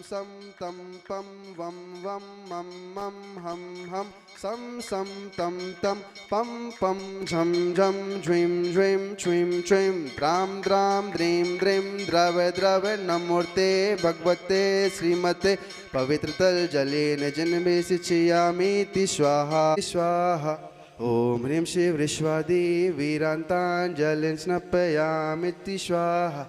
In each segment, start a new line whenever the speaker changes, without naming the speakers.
सम तम पम वम वम मम मम हम हम सम तम तम पम पम झम झम झ्वीं झ्वीं छ्वीं छ्वीं द्राम द्राम द्रीं द्रीं द्रव द्रव नमोर्ते भगवते श्रीमते पवित्रतल जलेन जन्मेसिचयामीति स्वाहा स्वाहा। ओम ह्रीं श्री वृष्वादी वीरांतांजलिं स्नपयामीति स्वाहा।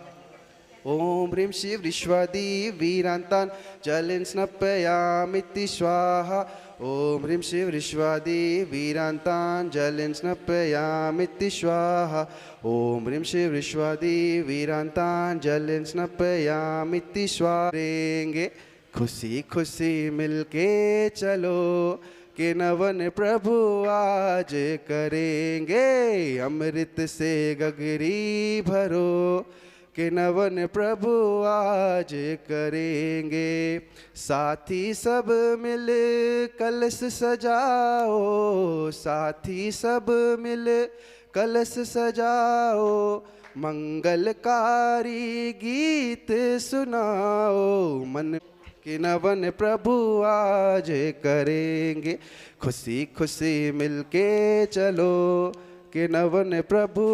ओम ह्रीं श्री वृष्वादी वीरांतांजलिं स्नपयामीति स्वाहा। ओम ह्रीं श्री वृष्वादी वीरांतांजलिं स्नपयामीति स्वाहा। ओम ह्रीं श्री वृष्वादी वीरांतांजलिं स्नपयामीति स्वाहा। करेंगे खुशी खुशी मिलके चलो कि नवन प्रभु आज करेंगे, अमृत से गगरी भरो कि नवन प्रभु आज करेंगे। साथी सब मिल कलश सजाओ, साथी सब मिल कलश सजाओ, मंगलकारी गीत सुनाओ, मन कि नवन प्रभु आज करेंगे। खुशी खुशी मिलके चलो कि नवन प्रभु।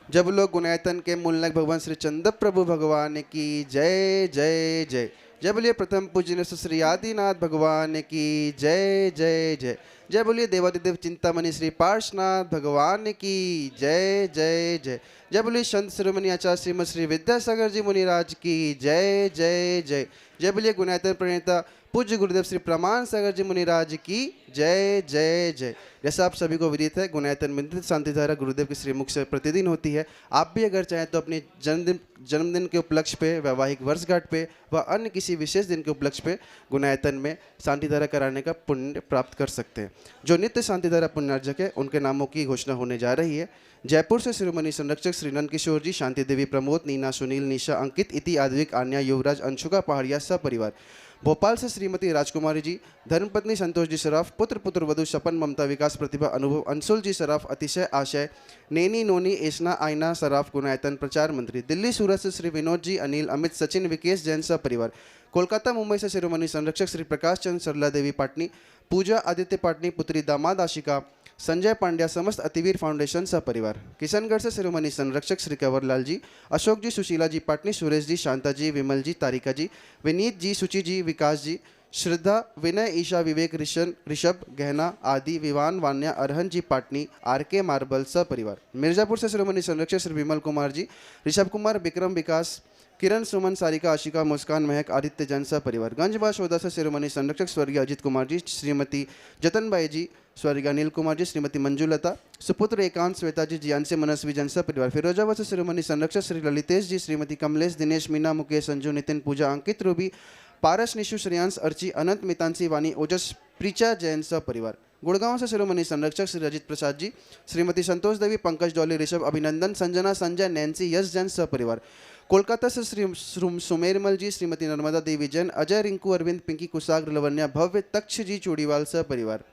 जब लोग गुणायतन के मूलनायक भगवान श्री चंद्र प्रभु भगवान की जय जय जय। जय बोलिए प्रथम पूजनीय श्री आदिनाथ भगवान की जय जय जय। जय बोलिए देवादिदेव चिंतामणि श्री पार्श्वनाथ भगवान की जय जय जय। जय बोलिए संत शिरोमणि आचार्य श्रीमद श्री विद्यासागर जी मुनिराज की जय जय जय। जय बोलिए गुणायतन प्रणेता पूज्य गुरुदेव श्री प्रमाण सागर जी मुनिराज की जय जय जय। जैसा आप सभी को विदित है, गुणायतन में शांति धारा गुरुदेव के श्रीमुख से प्रतिदिन होती है। आप भी अगर चाहें तो अपने जन्मदिन के उपलक्ष्य पे, वैवाहिक वर्षगांठ पे व अन्य किसी विशेष दिन के उपलक्ष्य पे गुणायतन में शांति धारा कराने का पुण्य प्राप्त कर सकते हैं। जो नित्य शांति धारा पुण्यार्जक है उनके नामों की घोषणा होने जा रही है। जयपुर से शिरोमणि संरक्षक श्री नंद किशोर जी, शांति देवी, प्रमोद, नीना, सुनील, निशा, अंकित, इति, आद्विक, आन्या, युवराज, अंशुका पहाड़िया सपरिवार। भोपाल से श्रीमती राजकुमारी जी, धर्मपत्नी संतोष जी सराफ, पुत्र पुत्र वधु सपन, ममता, विकास, प्रतिभा, अनुभव, अंशुल जी सराफ, अतिशय, आशय, नैनी, नोनी, एशना, आयना सराफ, गुणायतन प्रचार मंत्री। दिल्ली सूरत से श्री विनोद जी, अनिल, अमित, सचिन, विकेश जैन परिवार। कोलकाता मुंबई से शिरोमणि संरक्षक श्री प्रकाश चंद्र, सरला देवी पाटनी, पूजा आदित्य पाटनी, पुत्री दामाद आशिका, संजय पांड्या, समस्त अतिवीर फाउंडेशन सपरिवार। किशनगढ़ से शिरोमणि संरक्षक श्री कंवरलाल जी, अशोक जी, सुशीला जी पाटनी, सुरेश जी, शांता जी, विमल जी, तारिका जी, विनीत जी, सुचि जी, विकास जी, श्रद्धा, विनय, ईशा, विवेक, ऋषभ, गहना आदि, विवान, वान्या, अरहन जी पाटनी, RK मार्बल सपरिवार। मिर्जापुर से शिरोमणि संरक्षक श्री विमल कुमार जी, ऋषभ कुमार, विक्रम, विकास, किरण, सुमन, सारिका, आशिका, मुस्कान, महक, आदित्य जैन परिवार। गंजबाशोदा से शिरोमणि संरक्षक स्वर्गीय अजित कुमार जी, श्रीमती जतनबाई जी, स्वर्गीय अनिल कुमार जी, श्रीमती मंजुलता, सुपुत्र एकांत, श्वेता जी, जियानसे, मनस्वी जैन परिवार। फिरोजाबाद से शिरोमणि संरक्षक श्री ललितेश जी, श्रीमती कमलेश, दिनेश, मीना, मुकेश, संजू, नितिन, पूजा, अंकित, रूबी, पारस, निशु, श्रेयांश, अर्ची, अनंत, मितांशी, वानी, ओजस, प्रीचा जैन परिवार। गुड़गांव से शिरोमणि संरक्षक श्री रजित प्रसाद जी, श्रीमती संतोष देवी, पंकज, डॉली, ऋषभ, अभिनंदन, संजना, संजय, नैन्सी, यश जैन परिवार। कोलकाता से श्री सुमेरमल जी, श्रीमती नर्मदा देवी जैन, अजय, रिंकू, अरविंद, पिंकी, कुसाग्र, लवन्या, भव्य, तक्ष जी, चूड़ीवाल परिवार।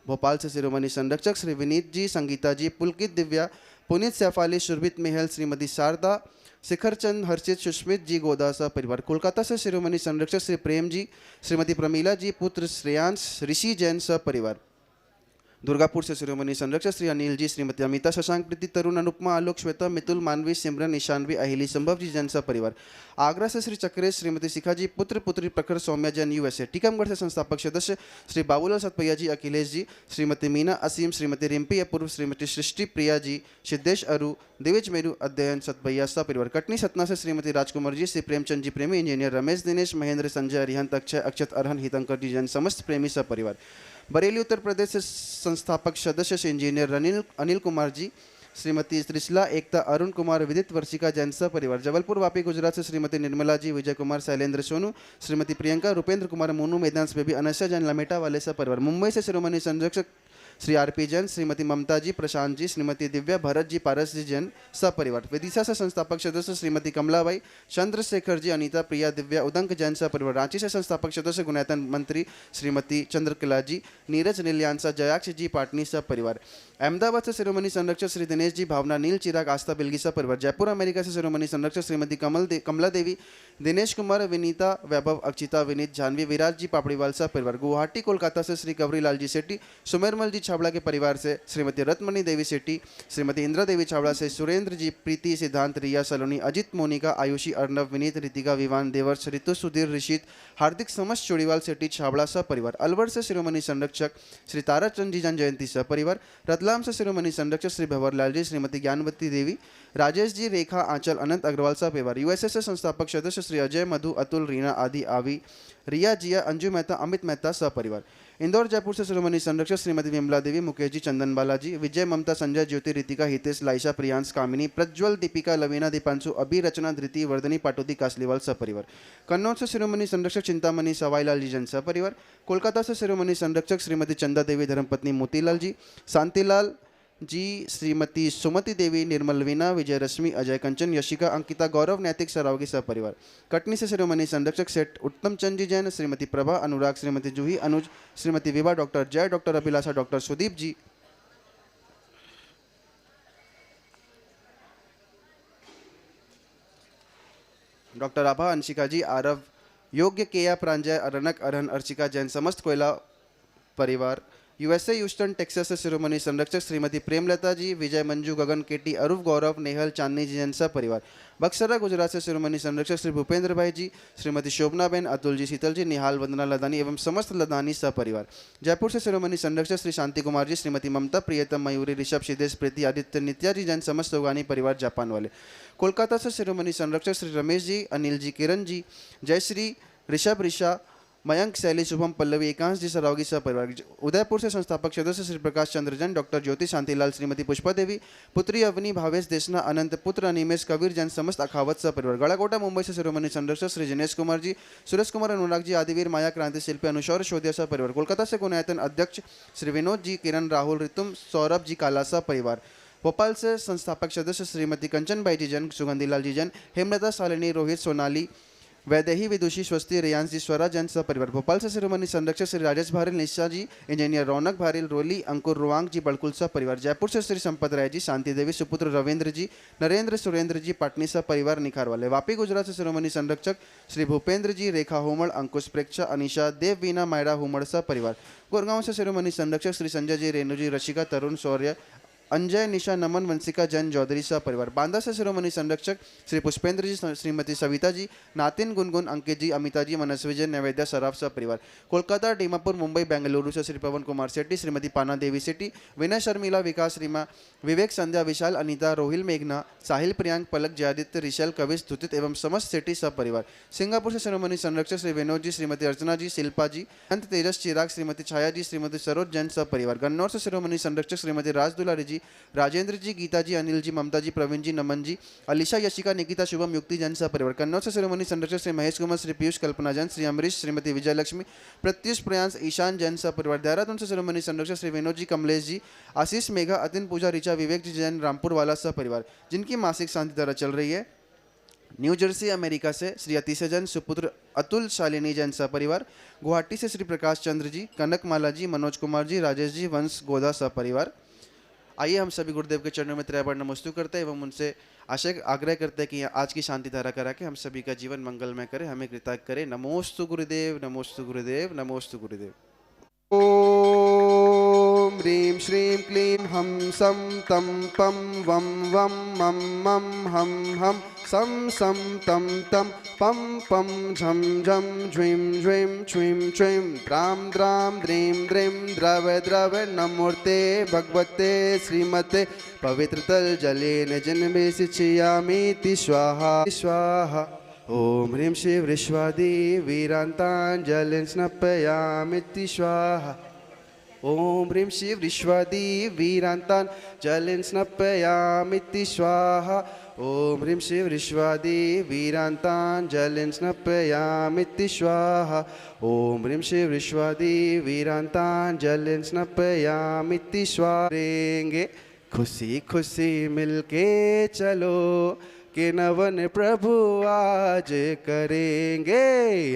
भोपाल से शिरोमणि संरक्षक श्री विनीत जी, संगीता जी, पुलकित, दिव्या, पुनीत, सैफाली, शुरभित, मेहल, श्रीमती शारदा, शिखर चंद, हर्षित, सुष्मित जी, गोदा परिवार। कोलकाता से शिरोमणि संरक्षक श्री प्रेम जी, श्रीमती प्रमीला जी, पुत्र श्रेयांश, ऋषि जैन परिवार। दुर्गापुर से शिरोमणि संरक्षक श्री अनिल जी, श्रीमती अमिता, शशांक, प्रीति, तरुण, अनुपमा, आलोक, श्वेता, मितुल, मानवी, सिमरन, ईशानवी, अहिली, संभव जी जैन परिवार। आगरा से श्री चक्रेश, श्रीमती शिखा जी, पुत्र पुत्री प्रखर, सौम्या जैन USA। टीकमगढ़ से संस्थापक सदस्य श्री बाबूलाल सतपैया जी, अखिलेश जी, श्रीमती मीना, असीम, श्रीमती रिम्पी अपूर्व, श्रीमती सृष्टि प्रिया जी, सिद्धेश अरु, दिविज मेरू, अध्ययन सतपैया परिवार। कटनी सतना से श्रीमती राजकुमार जी, श्री प्रेमचंद जी प्रेमी, इंजीनियर, रमेश, दिनेश, महेंद्र, संजय, अरिहंत, अक्षय, अक्षत, अरहन, हितंकर जी जैन समस्त प्रेमी परिवार। बरेली उत्तर प्रदेश से संस्थापक सदस्य से इंजीनियर अनिल कुमार जी, श्रीमती त्रिशला, एकता, अरुण कुमार, विदित, वर्षिका जैन परिवार। जबलपुर वापी गुजरात से श्रीमती निर्मला जी, विजय कुमार, शैलेंद्र, सोनू, श्रीमती प्रियंका, रुपेंद्र कुमार, मोनू, मैदान बेबी, अनस्या जैन, लमेटा वाले परिवार। मुंबई से शिरोमणि संरक्षक श्री आर.पी. जैन, श्रीमती ममता जी, प्रशांत जी, श्रीमती दिव्या, भरत जी, पारस जी जैन सपरिवार। विदिशा से संस्थापक सदस्य श्रीमती कमलाबाई, चंद्रशेखर जी, अनीता, प्रिया, दिव्या, उदंक जैन सपरिवार। रांची से संस्थापक सदस्य गुणायतन मंत्री श्रीमती चंद्रकला जी, नीरज नीलियांसा, जयाक्ष जी, पाटनी सपरिवार। अहमदाबाद से शिरोमणि संरक्षक श्री दिनेश जी, भावना, नील, चिराग, आस्था, बिल्गी सपरिवार। जयपुर अमेरिका से शिरोमणि संरक्षक श्रीमती कमला देवी, दिनेश कुमार, विनीता, वैभव, अक्षिता, विनीत, जानवी, विराज जी, पापड़ीवाल सपरिवार। गुवाहाटी कोलकाता से श्री कवरीलाल जी सेठी, सुमेरमल जी छाबड़ा के परिवार से श्रीमती रत्नमणि देवी सेठी, श्रीमती इंदिरा देवी छाबड़ा से सुरेंद्र जी, प्रीति, सिद्धांत, रिया, सलोनी, अजित, मोनिका, आयुषी, अर्नव, विनीत, रितिका, विवान, देवर्ष, ऋतु, सुधीर, ऋषित, हार्दिक, समस्त चोड़ीवाल सेठी छाबड़ा सपरिवार। अलवर से शिरोमणि संरक्षक श्री ताराचंद जी जन जयंती सपरिवार। रतलाम से शिरोमणि संरक्षक श्री भंवरलाल जी, श्रीमती ज्ञानवती देवी, राजेश जी, रेखा, आंचल, अनंत अग्रवाल सपरिवार। यूएसए से संस्थापक सदस्य श्री अजय, मधु, अतुल, रीना, आदि, आवी, रिया, जिया, अंजू मेहता, अमित मेहता सपरिवार। इंदौर जयपुर से शिरोमणि संरक्षक श्रीमती विमला देवी, मुकेश जी, चंदन बालाजी, विजय, ममता, संजय, ज्योति, रितिका, हितेश, लाइशा, प्रियांश, कामिनी, प्रज्वल, दीपिका, लवीना, दीपांशु, अभी, रचना, धृति, वर्धनी, पाटोदी, कासलीवाल सपरिवार। कन्नौज से शिरोमणि संरक्षक चिंतामणि, सवाईलाल जी जन सपरिवार। कोलकाता से शिरोमणि संरक्षक श्रीमती चंदा देवी, धर्मपत्नी मोतीलाल जी, शांतिलाल जी, श्रीमती सुमति देवी, निर्मल, वीना, विजय, रश्मि, अजय, कंचन, यशिका, अंकिता, गौरव, नैतिक, सरावगी सपरिवार। कटनी से शिरोमणि संरक्षक सेठ उत्तम चंद जी जैन, श्रीमती प्रभा, अनुराग, श्रीमती जूही, अनुज, श्रीमती विभा, डॉक्टर जय, डॉक्टर अभिलाषा, डॉक्टर सुदीप जी, डॉक्टर आभा, अंशिका जी, आरव, योग्य, केया, प्रांजय, अरनक, अरहन, अर्चिका जैन समस्त कोयला परिवार। यूएसए ह्यूस्टन टेक्सास से शिरोमणि संरक्षक श्रीमती प्रेमलता जी, विजय, मंजू, गगन, केटी, अरूप, गौरव, नेहल, चांदनी जी जैन सपरिवार। बक्सरा गुजरात से शिरोमणि संरक्षक श्री भूपेंद्र भाई जी, श्रीमती शोभनाबेन, अतुल जी, शीतल जी, निहाल, वंदना लदानी एवं समस्त लदानी सपरिवार। जयपुर से शिरोमणि संरक्षक श्री शांति कुमार जी, श्रीमती ममता, प्रियतम, मयूरी, ऋषभ, सिद्धेश, प्रीति, आदित्य, नित्या जी जैन समस्त सोगानी परिवार जापान वाले। कोलकाता से शिरोमणि संरक्षक श्री रमेश जी, अनिल जी, किरण जी, जयश्री, ऋषभ, ऋषा, मयंक, शैली, शुभम, पल्लवी, एकांश जी, सरावगी सपरिवार। उदयपुर से संस्थापक सदस्य श्री प्रकाश चंद्र जैन, डॉक्टर ज्योति, शांतिलाल, श्रीमती पुष्पा देवी, पुत्री अवनी, भावेश, देशना, अनंत, पुत्र अनिमेश, कबीर जैन समस्त अखावत सपरिवार। गड़ाकोटा मुंबई से शिरोमणि संरक्षक श्री जिनेश कुमार जी, सुरेश कुमार, अनुराग जी, आदिवीर, माया, क्रांति शिल्पी, अनुशौर, शोधिया सपरिवार। कोलकाता से गुणायतन अध्यक्ष श्री विनोद जी, किरण, राहुल, ऋतुम, सौरभ जी, कालासा परिवार। भोपाल से संस्थापक सदस्य श्रीमती कंचनबाई जी जैन, सुगंधीलाल जी जैन, हेमलता, शालिनी, रोहित, सोनाली, वैदेही, विदुषी, स्वस्ति, रियांश जी, स्वरा जैन सपरिवार। भोपाल से शिरोमणि संरक्षक श्री राजेश भारिल, निशा जी, इंजीनियर रौनक भारिल, रोली, अंकुर, रुआंग जी, बड़कुल सपरिवार। जयपुर से श्री संपत राय जी, शांति देवी, सुपुत्र रविंद्र जी, नरेंद्र, सुरेंद्र जी, पाटनी सपरिवार निखार वाले। वापी गुजरात से शिरोमणि संरक्षक श्री भूपेंद्र जी, रेखा हुमड़, अंकुश, प्रेक्षा, अनिशा, देव, वीना, मायरा हुमड़ सपरिवार। गुड़गांव से शिरोमणि संरक्षक श्री संजय जी, रेणु जी, रशिका, तरुण, शौर्य, अंजय, निशा, नमन, वंशिका जैन चौधरी सपरिवार। बांदा से शिरोमणि संरक्षक श्री पुष्पेंद्र जी, श्रीमती सविता जी, नातिन, गुनगुन, अंकित जी, अमिता जी, मनस्वी जैन, नैवेद्य, सराफ सपरिवार। कोलकाता, डीमापुर, मुंबई, बेंगलुरु से श्री पवन कुमार सेठी, श्रीमती पाना देवी सेठी, विनय, शर्मिला, विकास, रीमा, विवेक, संध्या, विशाल, अनीता, रोहिल, मेघना, साहिल, प्रियांक, पलक, जयादित्य, ऋषल, कविश, धुतित एवं समस्त सेठी सपरिवार। सिंगापुर से शिरोमणि संरक्षक श्री विनोद जी, श्रीमती अर्चना जी, शिल्पा जी, अंत, तेजस, चिराग, श्रीमती छाया जी, श्रीमती सरोज जैन सपरिवार। गन्नौर से शिरोमणि संरक्षक श्रीमती राजदुलारी जी, राजेंद्र जी, गीता जी, अनिल जी, ममता जी, प्रवीण जी, नमन जी, अलीशा, यशिका, निकिता, शुभम, युक्ति जैन सपरिवार। कन्नौज से शिरोमणि संरक्षक श्री महेश कुमार, श्री पीयूष, कल्पना जैन, श्री अमरीश, श्रीमती विजय लक्ष्मी, प्रत्युष, प्रयांश, ईशान जैन सपरिवार। देहरादून से शिरोमणि संरक्षक श्री विनोद जी, कमलेश जी, आशीष, मेघा, अतिन, पूजा, ऋचा, विवेक जी जैन, रामपुर वाला सपरिवार, जिनकी मासिक शांति धारा चल रही है। न्यू जर्सी अमेरिका से श्री अतिश जैन, सुपुत्र अतुल, शालिनी जैन सपरिवार। गुवाहाटी से श्री प्रकाश चंद्र जी, कनकमाला जी, मनोज कुमार जी, राजेश जी, वंश, गोदा सपरिवार। आइए हम सभी गुरुदेव के चरणों में त्रैबार नमस्तु करते हैं एवं उनसे आग्रह करते हैं कि आज की शांति धारा करा के हम सभी का जीवन मंगलमय करे, हमें कृतज्ञ करे। नमोस्तु गुरुदेव, नमोस्तु गुरुदेव, नमोस्तु गुरुदेव। ओम ह्रीं श्रीं क्लीं हम सम तम पम वम वम मम मम हम हम सम तम तम पम पम झम झम झ्वीं झ्वीं छ्वीं छ्वीं द्रां द्रां द्रीं द्रीं द्रव द्रव नमोर्ते भगवते श्रीमते पवित्रतल जलेन जन्मेसिचयामीति स्वाहा स्वाहा। ओम ह्रीं शिव ऋष्वादि वीरांतांजलिं स्नपयामीति स्वाहा। ॐ ह्रीं श्रीं विश्वादी वीरान्तान् जलेन स्नपयामिति स्वाहा ॐ ह्रीं श्रीं विश्वादी वीरान्तान् जलेन स्नपयामिति स्वाहा ॐ ह्रीं श्रीं विश्वादी वीरान्तान् जलेन स्नपयामिति स्वाहा करेंगे खुशी खुशी मिलके चलो कि नवन प्रभु आज करेंगे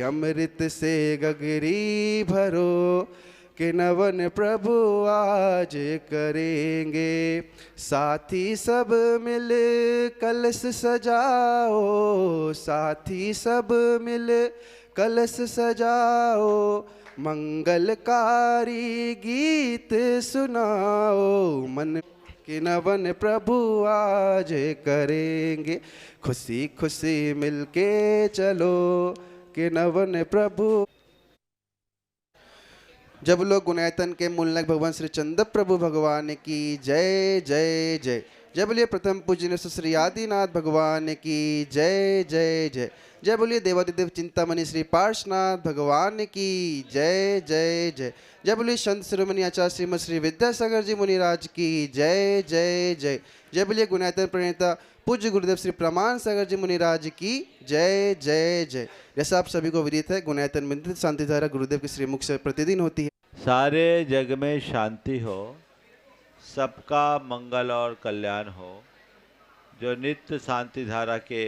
अमृत से गगरी भरो कि नवन प्रभु आज करेंगे साथी सब मिल कलश सजाओ साथी सब मिल कलश सजाओ मंगलकारी गीत सुनाओ मन कि नवन प्रभु आज करेंगे खुशी खुशी मिलके चलो कि नवन प्रभु। जब लोग गुणायतन के मूलनायक भगवान श्री चंद्र प्रभु भगवान की जय जय जय। जय बोलिए प्रथम पूजनीय श्री आदिनाथ भगवान की जय जय जय। जय बोलिए देवादिदेव चिंतामणि श्री पार्श्वनाथ भगवान की जय जय जय। जय बोलिए संत शिरोमणि आचार्य श्रीमद श्री विद्यासागर जी मुनिराज की जय जय जय। जय बोलिए गुणायतन प्रणेता पूज्य गुरुदेव श्री प्रमाण सागर जी मुनिराज की जय जय जय। जैसा आप सभी को विदित है, गुणायतन मंदिर शांति धारा गुरुदेव के श्रीमुख से प्रतिदिन होती है।
सारे जग में शांति हो, सबका मंगल और कल्याण हो। जो नित्य शांति धारा के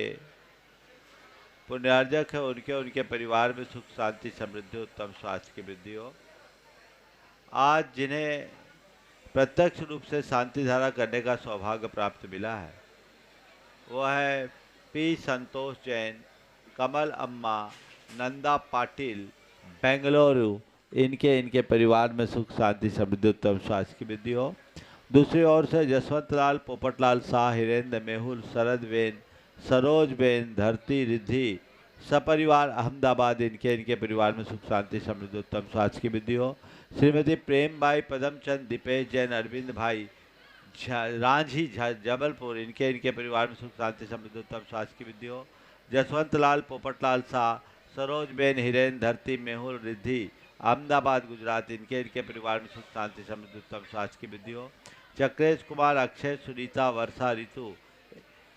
पुण्यार्जक है उनके परिवार में सुख शांति समृद्धि उत्तम स्वास्थ्य की वृद्धि हो। आज जिन्हें प्रत्यक्ष रूप से शांति धारा करने का सौभाग्य प्राप्त मिला है वो है पी संतोष जैन, कमल अम्मा, नंदा पाटिल, बेंगलुरु। इनके परिवार में सुख शांति समृद्धि उत्तम स्वास्थ्य की वृद्धि हो। दूसरी ओर से जसवंत लाल, पोपटलाल शाह, हिरेंद्र, मेहुल, शरद बेन, सरोज बेन, धरती, रिद्धि सपरिवार अहमदाबाद इनके परिवार में सुख शांति समृद्धि उत्तम स्वास्थ्य की वृद्धि हो। श्रीमती प्रेमबाई, पदमचंद, दीपेश जैन, अरविंद भाई, रांझी जबलपुर इनके परिवार में सुख शांति समृद्धि उत्तम स्वास्थ्य की वृद्धि हो। जसवंत लाल, पोपटलाल शाह, सरोज बेन, हिरेन, धरती, मेहुल, रिद्धि अहमदाबाद गुजरात इनके परिवार में सुख शांति समृद्धि उत्तम स्वास्थ्य की वृद्धि हो। चक्रेश कुमार, अक्षय, सुनीता, वर्षा, ऋतु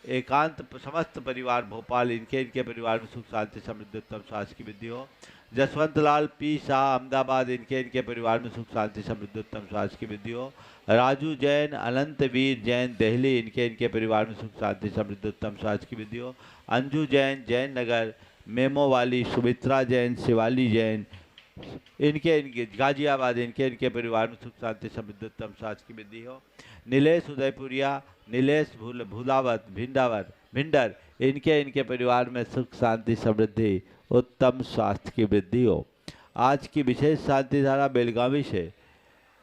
एकांत समस्त परिवार भोपाल इनके परिवार में सुख शांति समृद्धि उत्तम स्वास्थ्य की वृद्धि हो। जसवंत लाल पी शाह अहमदाबाद इनके परिवार में सुख शांति समृद्धि उत्तम स्वास्थ्य की वृद्धि हो। राजू जैन, अनंत वीर जैन, दिल्ली इनके परिवार में सुख शांति समृद्धि उत्तम स्वास्थ्य की वृद्धि हो। अंजू जैन, जैन नगर, मेमो वाली, सुमित्रा जैन, शिवाली जैन इनके गाजियाबाद इनके परिवार में सुख शांति समृद्धि उत्तम स्वास्थ्य की वृद्धि हो। नीलेश उदयपुरिया, नीलेश भूलावत, भिंडर इनके परिवार में सुख शांति समृद्धि उत्तम स्वास्थ्य की वृद्धि हो। आज की विशेष शांति धारा बेलगावी से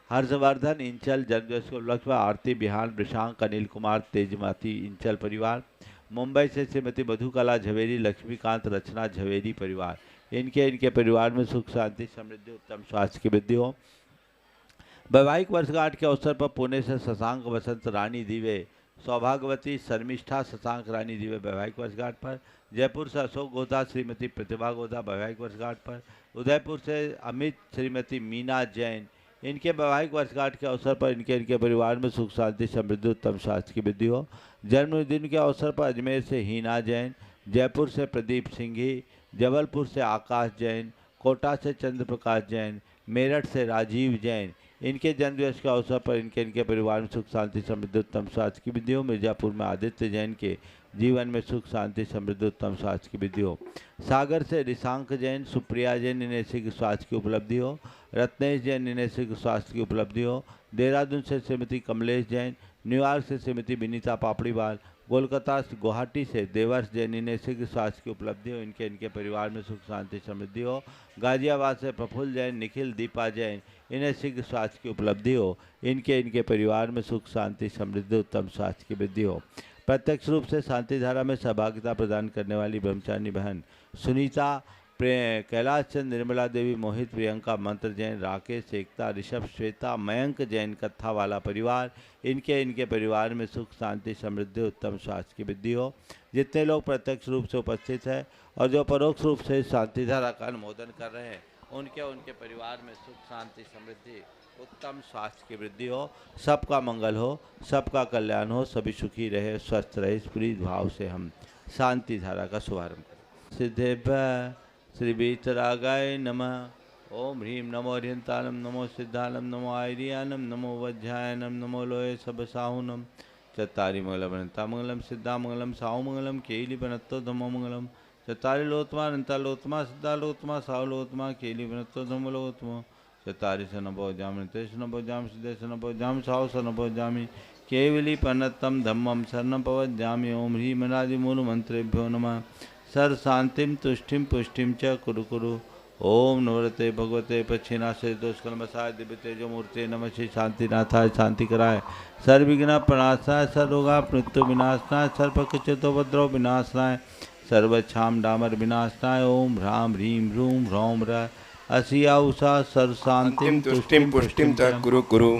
हर्षवर्धन इंचल जन्मदिवस के उपलक्ष्य में आरती बिहान, वृषांक, अनिल कुमार, तेजमाती इंचल परिवार। मुंबई से श्रीमती मधुकला झवेरी, लक्ष्मीकांत, रचना झवेरी परिवार इनके परिवार में सुख शांति समृद्धि उत्तम स्वास्थ्य की वृद्धि हो। वैवाहिक वर्षगांठ के अवसर पर पुणे से शशांक वसंत रानी दिवे, सौभाग्यवती शर्मिष्ठा शशांक रानी दिवे वैवाहिक वर्षगांठ पर। जयपुर से अशोक गोधा, श्रीमती प्रतिभा गोधा वैवाहिक वर्षगांठ पर। उदयपुर से अमित, श्रीमती मीना जैन इनके वैवाहिक वर्षगांठ के अवसर पर इनके परिवार में सुख शांति समृद्धि उत्तम स्वास्थ्य की वृद्धि हो। जन्मदिन के अवसर पर अजमेर से हीना जैन, जयपुर से प्रदीप सिंघी, जबलपुर से आकाश जैन, कोटा से चंद्र प्रकाश जैन, मेरठ से राजीव जैन इनके जन्मदिवस के अवसर पर इनके परिवार में सुख शांति समृद्धि उत्तम स्वास्थ्य की वृद्धि हो। मिर्जापुर में आदित्य जैन के जीवन में सुख शांति समृद्धि उत्तम स्वास्थ्य की वृद्धि हो। सागर से ऋषांक जैन, सुप्रिया जैन इन्हें शीघ्र स्वास्थ्य की उपलब्धि हो। रत्नेश जैन इन्हें शीघ्र स्वास्थ्य की उपलब्धि हो। देहरादून से श्रीमती कमलेश जैन, न्यूयॉर्क से श्रीमती विनीता पापड़ीवाल, कोलकाता से गुवाहाटी से देवर्ष जैन इन्हें शीघ्र स्वास्थ्य की उपलब्धि हो। इनके परिवार में सुख शांति समृद्धि हो। गाजियाबाद से प्रफुल्ल जैन, निखिल, दीपा जैन इन्हें शीघ्र स्वास्थ्य की उपलब्धि हो। इनके परिवार में सुख शांति समृद्धि उत्तम स्वास्थ्य की वृद्धि हो। प्रत्यक्ष रूप से शांति धारा में सहभागिता प्रदान करने वाली ब्रह्मचारिणी बहन सुनीता, कैलाश चंद, निर्मला देवी, मोहित, प्रियंका, मंत्र जैन, राकेश, एकता, ऋषभ, श्वेता, मयंक जैन कत्था वाला परिवार इनके परिवार में सुख शांति समृद्धि उत्तम स्वास्थ्य की वृद्धि हो। जितने लोग प्रत्यक्ष रूप से उपस्थित हैं और जो परोक्ष रूप से शांति धारा का अनुमोदन कर रहे हैं उनके परिवार में सुख शांति समृद्धि उत्तम स्वास्थ्य की वृद्धि हो, सबका मंगल हो, सबका कल्याण हो, सभी सुखी रहे, स्वस्थ रहे। इस पूरी भाव से हम शांति धारा का शुभारंभ करें। सिद्धेभ्य श्री वीतरागाय नमः। ओम ह्रीं नमो हरियंतानम, नमो सिद्धानम, नमो आयरियानम, नमो वज्रायनम, नमो लोये सबसाहुनम। चत्तारि मंगलम मंगलम सिद्धामंगलम साहुमंगलम केली बनत्तो धमो मंगलम। चत्तारि लोत्मा अनंतालोत्मा सिद्धालोत्मा साहुलोत्मा केली बनत्तो धमलोत्मा। चत्तारि सनभो जामि तेषनभो जामि सिद्धेशनभो जामि साहु सनभो जामि केवली पन्नतम धम्मम शरणं पवज्जामि। ओम ह्रीं मनादि मूल मंत्रेभ्यो नमः। सर शांतिम तुष्टिम पुष्टिम च कुरु कुरु। ओम नवरते भगवते पक्षिनाशे दोषकलमसाय दिव्य तेजो मूर्ते नमः। श्री शांतिनाथाय शांति कराय, सर्वविघ्न प्रणाशाय, सर्वरोगा मृत्यु विनाशनाय, सर्वपक्षितोपद्रव विनाशनाय, सर्वक्षाम डामर विनाशनाय। ओम ह्रां ह्रीं ह्रूं ह्रौं ह्रः असिया उषा सर शांतिम
तुष्टिम पुष्टिम च कुरु कुरु।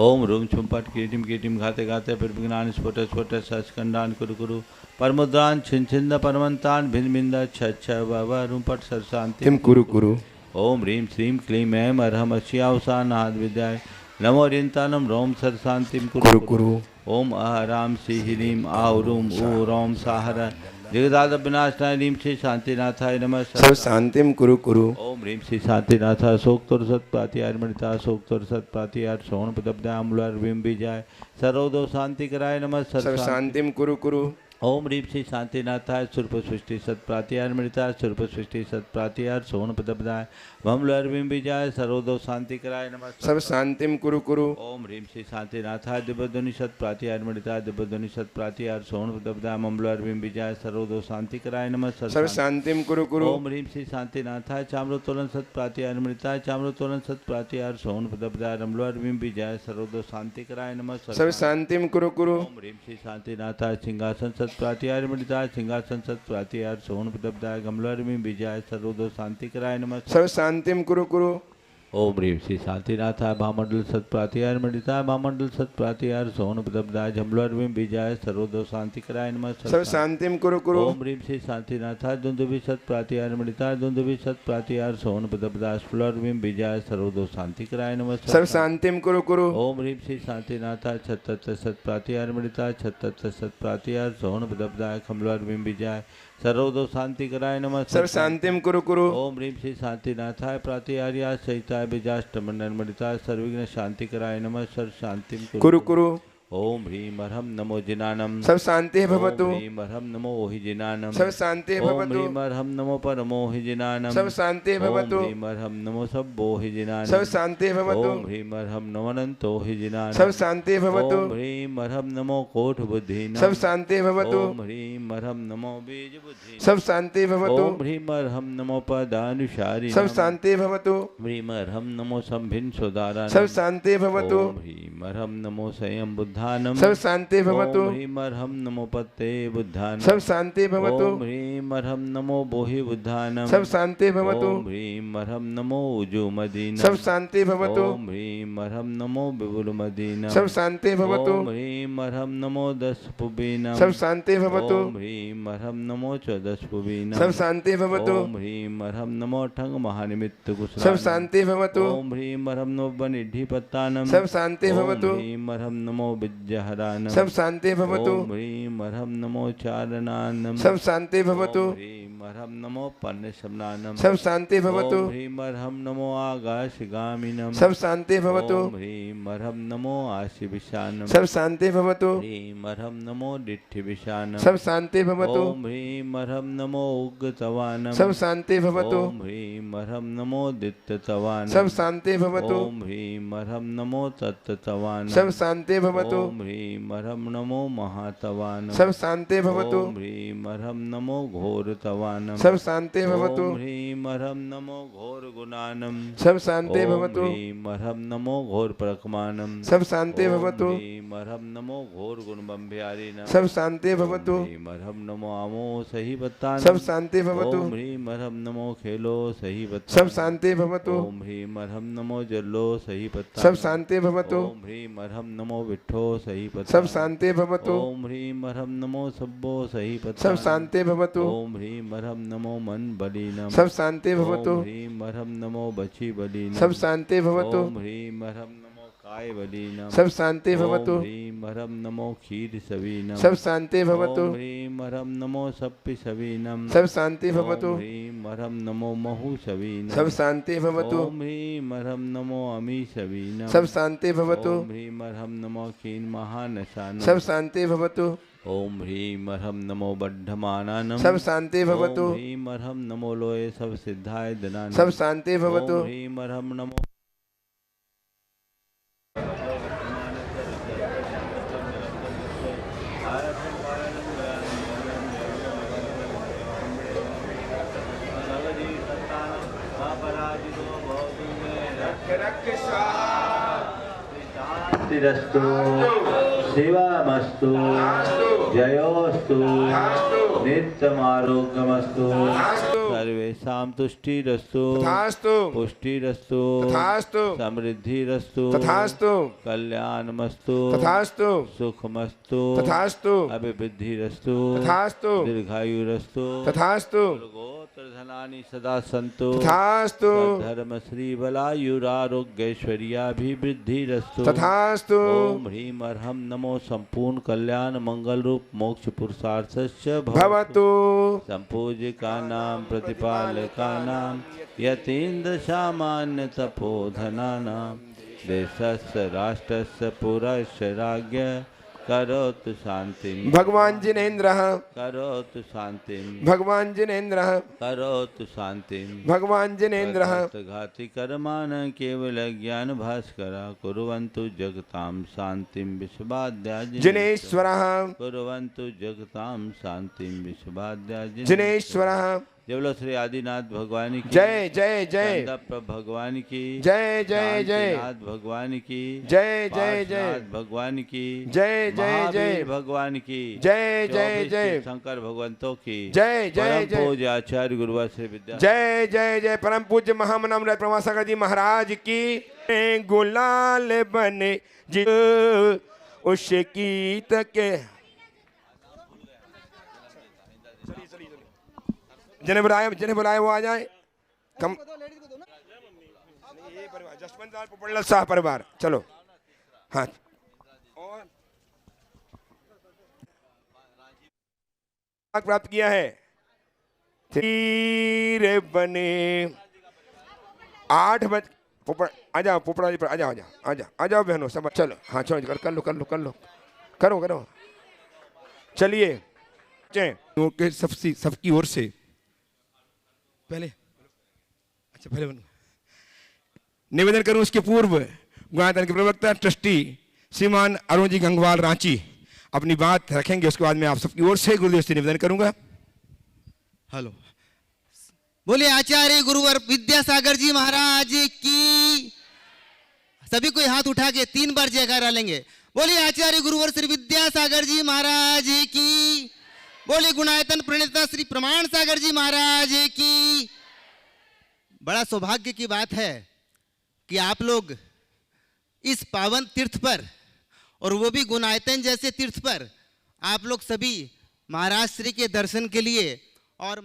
ओम रूम छुम्पट कीटिम कीटिम घाते घाते निर्विघ्नान स्फुट स्फुट सचखंडान कुरु कुरु। परमुद्रान छिन छिंद परमंतान भिन्न भिन्न छ बाबा रूपट सर शांति
तिम कुरु कुरु।
ओम ह्रीं श्रीं क्लीं ऐं अरहम अश्यावसा नाद विद्याय नमो रियंतानम रोम सर शांतिम
कुरु कुरु।
ओम अहराम श्री ह्रीं आरूम ऊ रोम साहर जगदाद विनाशनाय ह्रीं श्री शांतिनाथाय नमः।
सर्व शांतिम कुरु कुरु।
ओम ह्रीं श्री शांतिनाथा सोक्तोर सत प्रातिहार मणिता सोक्तोर सत प्रातिहार सोन पदब्दा अम्लर बिम बीजाय सर्वदो शांति कराय नमः।
सर्व शांतिम कुरु कुरु।
ओम ह्रीं श्री शांतिनाथाय सुरप सृष्टि सत प्रातिहार मृता सुरप सृष्टि सत प्रातिहार सोन पदब्दाय भमलर बिम बीजाय सर्वदो शांति कराय नमः।
सर्व शांतिम कुरु कुरु।
ओम ह्रीं श्री शांतिनाथाय दिव्यध्वनि सत प्रातिहार मणिता दिव्यध्वनि सत प्रातिहार सोन पदब्दाय ममलर बिम बीजाय सर्वदो शांति कराय नमः।
सर्व शांतिम कुरु कुरु।
ओम ह्रीं श्री शांतिनाथाय चाम्रोत्तोलन सत प्रातिहार मृताय चाम्रोत्तोलन सत प्रातिहार सोन पदब्दाय रमलर बिम बीजाय सर्वदो शांति कराय नमः।
सर्व शांतिम कुरु कुरु।
ओम ह्रीं श्री शांतिनाथाय सिंहासन सत प्रातिहार मणिताय सिंहासन सत प्रातिहार सोन पदब्दाय गमलर बिम बीजाय सर्वदो शांति कराय नमः।
सर्व शांतिम कुरु कुरु।
ओम ह्रीं श्री शांतिनाथाय भामंडल सत प्रातिहार मणिताय भामंडल सत प्रातिहार सोन पदब्दाय जमलर बिम बीजाय सर्वदो शांति कराय नमः।
सर्व शांतिम कुरु कुरु।
ओम ह्रीं श्री शांतिनाथाय दुंदुभि सत प्रातिहार मणिताय दुंदुभि सत प्रातिहार सोन पदब्दाय स्फुलर बिम बीजाय सर्वदो शांति कराय नमः।
सर्व शांतिम कुरु कुरु।
ओम ह्रीं श्री शांतिनाथाय छत्तर सत प्रातिहार मणिताय छत्तर सत प्रातिहार सोन पदब्दाय खमलर बिम बीजाय सर्वदो शांति कराय नमः।
सर्व शांतिम कुरु कुरु।
ओम ह्रीं श्री शांतिनाथाय प्रातिहार्या सहिताय बीजाष्टमंडन मणिताय सर्वविघ्न शांति कराय नमः। सर्व शांतिम
कुरु कुरु।
ओम ह्रीं अरहम नमो जिनानम।
सर्व शांति भवतु।
ओम ह्रीं अरहम नमो ओहि जिनानम।
सर्व शांति
ओम
भवतु।
ह्रीं अरहम नमो परमो हि जिनानम।
सर्व शांति भवतु।
ओम ह्रीं अरहम नमो सब्बो हि जिनानम।
सर्व शांति भवतु।
ओम ह्रीं अरहम नमो अनंतो हि जिनानम।
सर्व शांति भवतु।
ओम ह्रीं अरहम नमो कोट बुद्धिनाम।
सर्व शांति भवतु।
ओम ह्रीं अरहम नमो बीज बुद्धि।
सर्व शांति भवतु।
ओम ह्रीं अरहम नमो पदानुसारि।
सर्व शांति भवतु।
ह्रीं अरहम नमो संभिन सुदारानम।
सर्व शांति भवतु।
ओम ह्रीं अरहम नमो संयम बुद्धानम।
सर्व शांति भवतु।
ओम ह्रीं अरहम नमो पत्ते बुद्धानम।
सर्व शांति भवतु।
ओम ह्रीं अरहम नमो बोहि बुद्धानम।
सर्व शांति भवतु।
ओम ह्रीं अरहम नमो उजु मदीनम।
सर्व शांति भवतु।
ओम ह्रीं अरहम नमो विपुल मदीनम।
सर्व शांति भवतु।
ओम ह्रीं अरहम नमो दस पुबीनम।
सर्व शांति भवतु।
ओम ह्रीं अरहम नमो चौदस पुबीनम।
सर्व शांति भवतु।
ओम ह्रीं अरहम नमो ठंग महानिमित्त कुशलानम।
सर्व शांति भवतु।
ओम ह्रीं अरहम नमो बनिद्धि पत्तानम।
सर्व शांति भवतु।
ओम ह्रीं अरहम नमो विद्याहरानम।
सब शांति भवतु।
ओम ह्रीं अरहम नमो चारणानम।
सब शांति भवतु।
ओम ह्रीं अरहम नमो पन्नशमनानम।
सब शांति भवतु।
ओम ह्रीं अरहम नमो आकाशगामिनम।
सब शांति भवतु।
ओम ह्रीं अरहम नमो आशिविशानम।
सब शांति भवतु।
ह्रीं अरहम नमो डिठ्ठिविशानम।
सब शांति भवतु।
ओम ह्रीं अरहम नमो उग्गतवानम।
सब शांति भवतु।
ओम ह्रीं अरहम नमो दित्ततवानम।
सब शांति भवतु।
ओम ह्रीं अरहम नमो तत्ततवानम।
सब शांति भवतु।
ओम ह्रीं अरहम नमो महातवानम।
सब शांति भवतु।
ओम ह्रीं अरहम नमो घोरतवानम।
सब शांति भवतु।
ओम ह्रीं अरहम नमो घोर गुणानम।
सब शांति
ओम
भवतु।
ह्रीं अरहम नमो घोर प्रकमानम।
सब शांति भवतु।
ओम ह्रीं अरहम नमो घोर गुणबम्भ्यारिणम।
सब शांति भवतु।
ओम ह्रीं अरहम नमो आमो सही बत्तानम।
सब शांति भवतु।
ओम ह्रीं अरहम नमो खेलो सही बत्तानम।
सब शांति भवतु।
ओम ह्रीं अरहम नमो जल्लो सही बत्तानम।
सब शांति भवतु।
ओम ह्रीं अरहम नमो विट्ठो पथो सही पथ
सब शांति भवतु
ओम ह्रीं हरम नमो सब्बो सही पथ
सब शांति भवतु
ओम ह्रीं हरम नमो मन बलीनम
सब शांति भवतु
ओम ह्रीं हरम नमो बची बलीनम
सब शांति भवतु
ओम ह्रीं हरम नमो काय बलीनम
सब शांति भवतु
ओम ह्रीं हरम नमो क्षीर सवीनम
सब शांति भवतु
ओम ह्रीं हरम नमो सप्पि सवीनम
सब शांति भवतु
ओम ह्रीं हरम नमो महु सवीनम
सब शांति भवतु
ओम ह्रीं हरम नमो अमी सवीनम
सब शांति भवतु
ओम ह्रीं हरम नमो क्षीण महानशानम
सब शांति भवतु
ओम ह्रीं हरम नमो बद्धमानानम
सब शांति भवतु
ओम ह्रीं हरम नमो लोये सब सिद्धाय ददानम
सब शांति भवतु
ओम ह्रीं हरम नमो शांतिरस्तु शिवमस्तु जयोस्तु नित्यमारोग्यमस्तु सर्वेषां तुष्टिरस्तु
तथास्तु
पुष्टिरस्तु
तथास्तु
समृद्धिरस्तु
तथास्तु
कल्याणमस्तु
तथास्तु
सुखमस्तु
तथास्तु
अभिवृद्धिरस्तु
तथास्तु
दीर्घायुरस्तु
तथास्तु
गोत्र धनानि सदा सन्तु
तथास्तु
धर्म श्री बलायुरारोग्यैश्वर्याभिवृद्धिरस्तु
तथास्तु
ओम ह्रीं हरम नमो संपूर्ण कल्याण मंगल रूप मोक्ष पुरुषार्थस्य
भवतु
संपूजिकानां प्रतिपालकानां यतीन्द्र सामान्य तपोधनानां देशस्य राष्ट्रस्य पुरस्य राज्ञ करोतु शांतिं
भगवान जिनेन्द्र
करोतु शांतिं
भगवान जिनेन्द्र
करोतु शांतिं
भगवान जिनेन्द्र
घाति कर्माण केवल ज्ञान भास्कर कुर्वन्तु जगतां शांतिं विश्वाद्या
जिनेश्वर
कुर्वन्तु जगतां शांतिं विश्वाद्या
जिनेश्वर
जय बोलो श्री आदिनाथ भगवान की
जय जय जय
चंदप्रभ भगवान की
जय जय जय
शांतिनाथ भगवान की
जय जय जय
पार्श्वनाथ भगवान की
जय जय
महावीर
जय
भगवान की
जय जय
24
जय
शंकर भगवंतों की
जय जय
परम
जय
पूज्य आचार्य गुरुवर श्री विद्या
जय जय जय परम पूज्य महामनम रत्न प्रभासागर जी महाराज की गुलाल बने जी उसकी तके जिन्हें बुलाए वो आ जाए कम ये परिवार जसवंत लाल पोपटलाल शाह परिवार चलो हाँ और प्राप्त किया है तीर बने 8 बज पोपट आ जाओ पोपड़ा जी पर आ जाओ आ जाओ आ जाओ आ जाओ बहनों सब चलो हाँ चलो कर लो करो करो चलिए के सबकी ओर से पहले अच्छा पहले निवेदन करूं उसके पूर्व गुणायतन के प्रवक्ता ट्रस्टी श्रीमान अरुण जी गंगवाल रांची अपनी बात रखेंगे। उसके बाद मैं आप सबकी ओर से गुरुदेव से निवेदन करूंगा।
हेलो बोले आचार्य गुरुवर विद्यासागर जी महाराज की। सभी कोई हाथ उठा के 3 बार जयकारा लेंगे। बोले आचार्य गुरुवर श्री विद्यासागर जी महाराज की। बोले गुणायतन प्रणेता श्री प्रमाण सागर जी महाराज की। बड़ा सौभाग्य की बात है कि आप लोग इस पावन तीर्थ पर और वो भी गुणायतन जैसे तीर्थ पर आप लोग सभी महाराज श्री के दर्शन के लिए और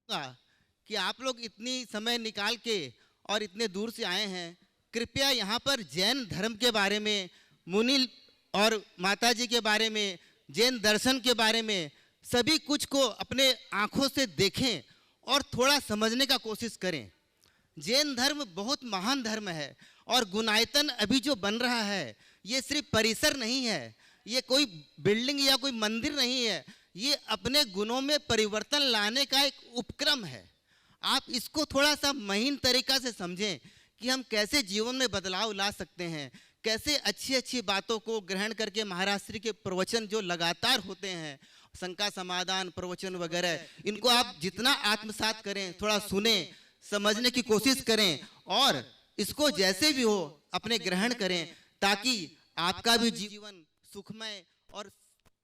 कि आप लोग इतनी समय निकाल के और इतने दूर से आए हैं। कृपया यहाँ पर जैन धर्म के बारे में, मुनि और माता जी के बारे में, जैन दर्शन के बारे में सभी कुछ को अपने आंखों से देखें और थोड़ा समझने का कोशिश करें। जैन धर्म बहुत महान धर्म है और गुणायतन अभी जो बन रहा है ये सिर्फ परिसर नहीं है, ये कोई बिल्डिंग या कोई मंदिर नहीं है, ये अपने गुणों में परिवर्तन लाने का एक उपक्रम है। आप इसको थोड़ा सा महीन तरीका से समझें कि हम कैसे जीवन में बदलाव ला सकते हैं, कैसे अच्छी अच्छी बातों को ग्रहण करके महाराज श्री के प्रवचन जो लगातार होते हैं, शंका समाधान प्रवचन वगैरह, इनको आप जितना आत्मसात करें, थोड़ा सुने, समझने की कोशिश करें और इसको जैसे भी हो अपने ग्रहण करें, ताकि आपका भी जीवन सुखमय और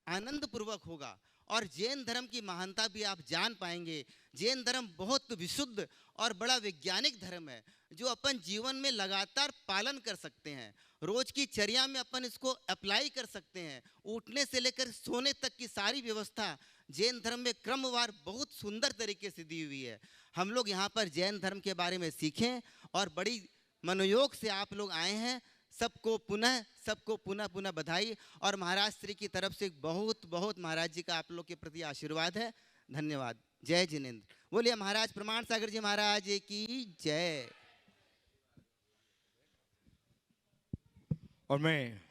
आनंद पूर्वक होगा और जैन धर्म की महानता भी आप जान पाएंगे। जैन धर्म बहुत विशुद्ध और बड़ा वैज्ञानिक धर्म है। जो अपन जीवन में लगातार पालन कर सकते हैं, रोज की चर्या में अपन इसको अप्लाई कर सकते हैं। उठने से लेकर सोने तक की सारी व्यवस्था जैन धर्म में क्रमवार बहुत सुंदर तरीके से दी हुई है। हम लोग यहाँ पर जैन धर्म के बारे में सीखें और बड़ी मनोयोग से आप लोग आए हैं। सबको पुनः पुनः बधाई और महाराज श्री की तरफ से बहुत बहुत महाराज जी का आप लोग के प्रति आशीर्वाद है। धन्यवाद। जय जिनेन्द्र। बोलिए महाराज प्रमाण सागर जी महाराज की जय।
और मैं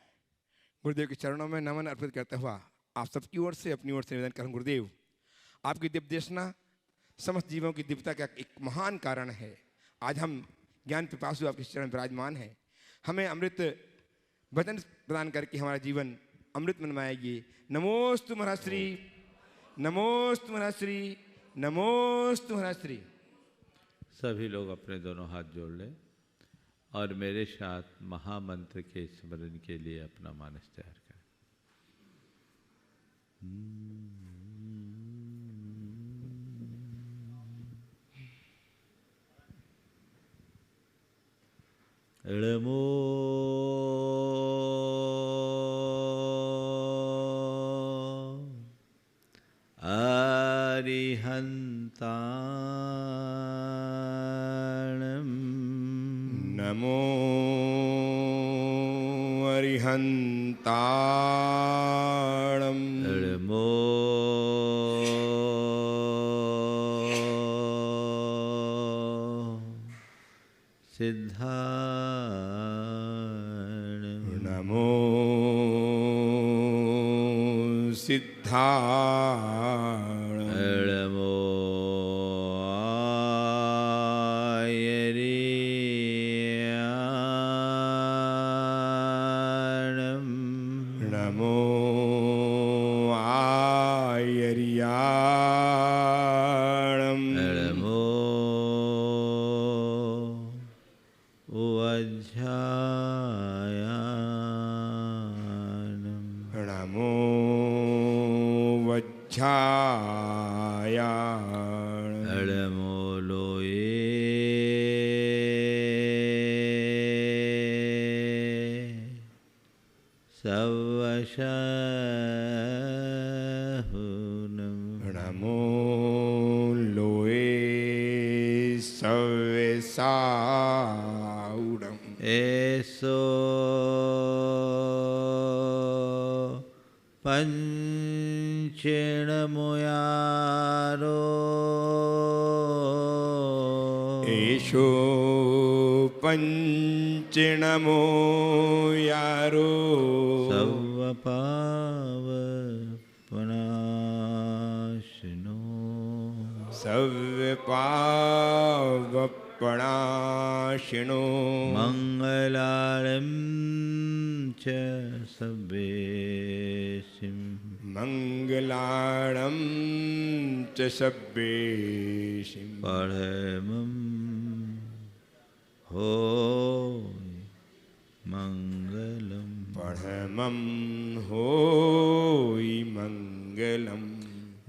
गुरुदेव के चरणों में नमन अर्पित करता हुआ आप सबकी ओर से अपनी ओर से निवेदन करूं, गुरुदेव आपकी दिव्य देशना समस्त जीवों की दिव्यता का एक महान कारण है। आज हम ज्ञान पिपासु आपके चरण विराजमान हैं। हमें अमृत वचन प्रदान करके हमारा जीवन अमृत मनवाएगी। नमोस्तु महाराज श्री, नमोस्तु महाराज श्री, नमोस्तु महाराज श्री।
सभी लोग अपने दोनों हाथ जोड़ लें और मेरे साथ महामंत्र के स्मरण के लिए अपना मानस तैयार करें। ळमो अरिहन्ताणं
नमो अरिहन्ताणं
ळमो सिद्धाणं
नमो सिद्धाणं
ळमो आयर्याणं
नमो आयर्याणं
ळमो वज्झायाणं
नमो वज्झायाणं
ळमो लोये सवशहुनं
नमो लोये सव्यसाउडं
एसो पंचेणमुयारो
एषो पञ्चनमो यारो
सवपावपनाशिनो
सव्यपावपणाशिनो
मंगलाळं च सब्बेसिं
मङ्गलाणं च सब्बेशिं
परमं हो मंगलम।
परमं होई मङ्गलम्।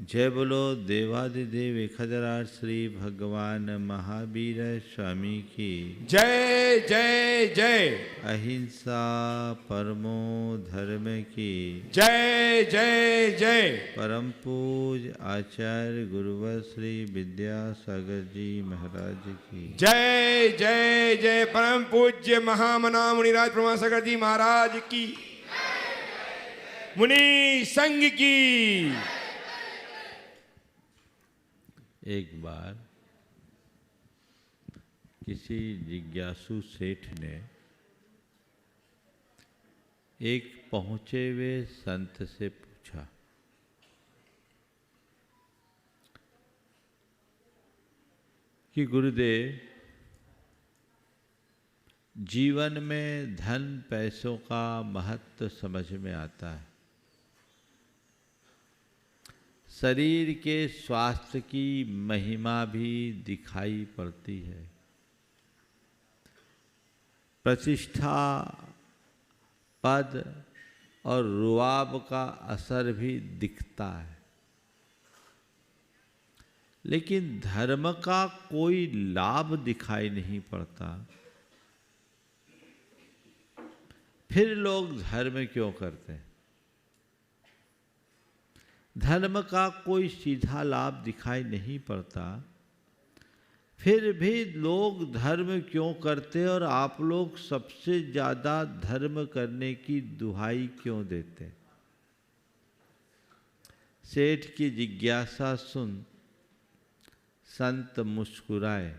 जय बोलो देवादिदेव 1008 श्री भगवान महावीर स्वामी की
जय जय जय।
अहिंसा परमो धर्म की
जय जय जय।
परम पूज आचार्य गुरुवर श्री विद्यासागर जी महाराज की
जय जय जय। परम पूज्य महामना मुनिराज प्रमासागर जी महाराज की, मुनि संघ की।
एक बार किसी जिज्ञासु सेठ ने एक पहुंचे हुए संत से पूछा, कि गुरुदेव, जीवन में धन पैसों का महत्व समझ में आता है, शरीर के स्वास्थ्य की महिमा भी दिखाई पड़ती है, प्रतिष्ठा पद और रुआब का असर भी दिखता है, लेकिन धर्म का कोई लाभ दिखाई नहीं पड़ता, फिर लोग धर्म क्यों करते हैं? धर्म का कोई सीधा लाभ दिखाई नहीं पड़ता, फिर भी लोग धर्म क्यों करते और आप लोग सबसे ज़्यादा धर्म करने की दुहाई क्यों देते? सेठ की जिज्ञासा सुन संत मुस्कुराए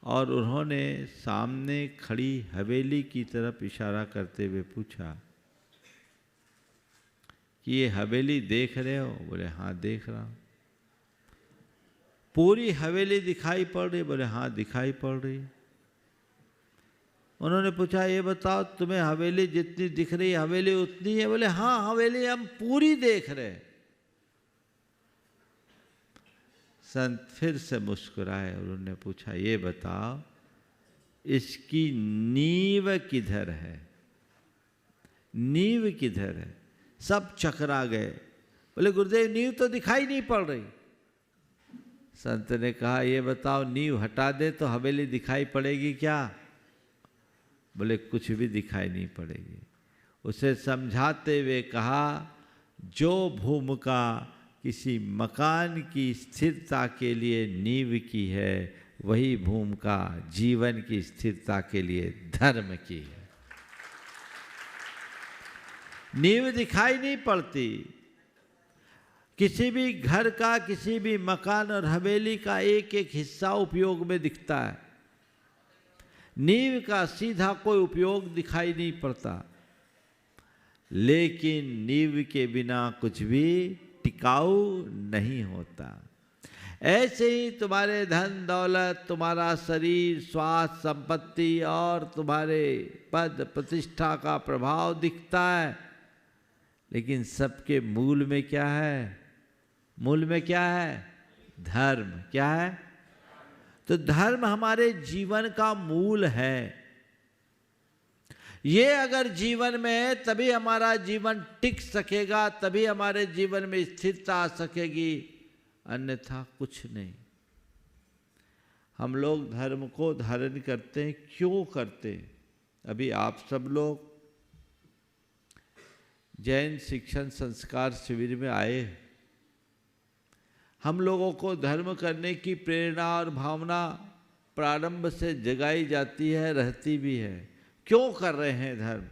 और उन्होंने सामने खड़ी हवेली की तरफ इशारा करते हुए पूछा कि ये हवेली देख रहे हो? बोले हाँ देख रहा हूँ। पूरी हवेली दिखाई पड़ रही? बोले हाँ दिखाई पड़ रही। उन्होंने पूछा ये बताओ तुम्हें हवेली जितनी दिख रही है हवेली उतनी है? बोले हाँ हवेली हम पूरी देख रहे। संत फिर से मुस्कुराए और उन्होंने पूछा ये बताओ इसकी नींव किधर है? नींव किधर है? सब चकरा गए। बोले गुरुदेव नींव तो दिखाई नहीं पड़ रही। संत ने कहा ये बताओ नींव हटा दे तो हवेली दिखाई पड़ेगी क्या? बोले कुछ भी दिखाई नहीं पड़ेगी। उसे समझाते हुए कहा जो भूमिका किसी मकान की स्थिरता के लिए नींव की है वही भूमिका जीवन की स्थिरता के लिए धर्म की है। नींव दिखाई नहीं पड़ती। किसी भी घर का किसी भी मकान और हवेली का एक एक हिस्सा उपयोग में दिखता है, नींव का सीधा कोई उपयोग दिखाई नहीं पड़ता। लेकिन नींव के बिना कुछ भी टिकाऊ नहीं होता। ऐसे ही तुम्हारे धन दौलत, तुम्हारा शरीर, स्वास्थ्य, संपत्ति और तुम्हारे पद प्रतिष्ठा का प्रभाव दिखता है, लेकिन सबके मूल में क्या है? मूल में क्या है? धर्म। क्या है? तो धर्म हमारे जीवन का मूल है। ये अगर जीवन में है तभी हमारा जीवन टिक सकेगा, तभी हमारे जीवन में स्थिरता आ सकेगी, अन्यथा कुछ नहीं। हम लोग धर्म को धारण करते हैं, क्यों करते हैं? अभी आप सब लोग जैन शिक्षण संस्कार शिविर में आए। हम लोगों को धर्म करने की प्रेरणा और भावना प्रारंभ से जगाई जाती है, रहती भी है। क्यों कर रहे हैं धर्म?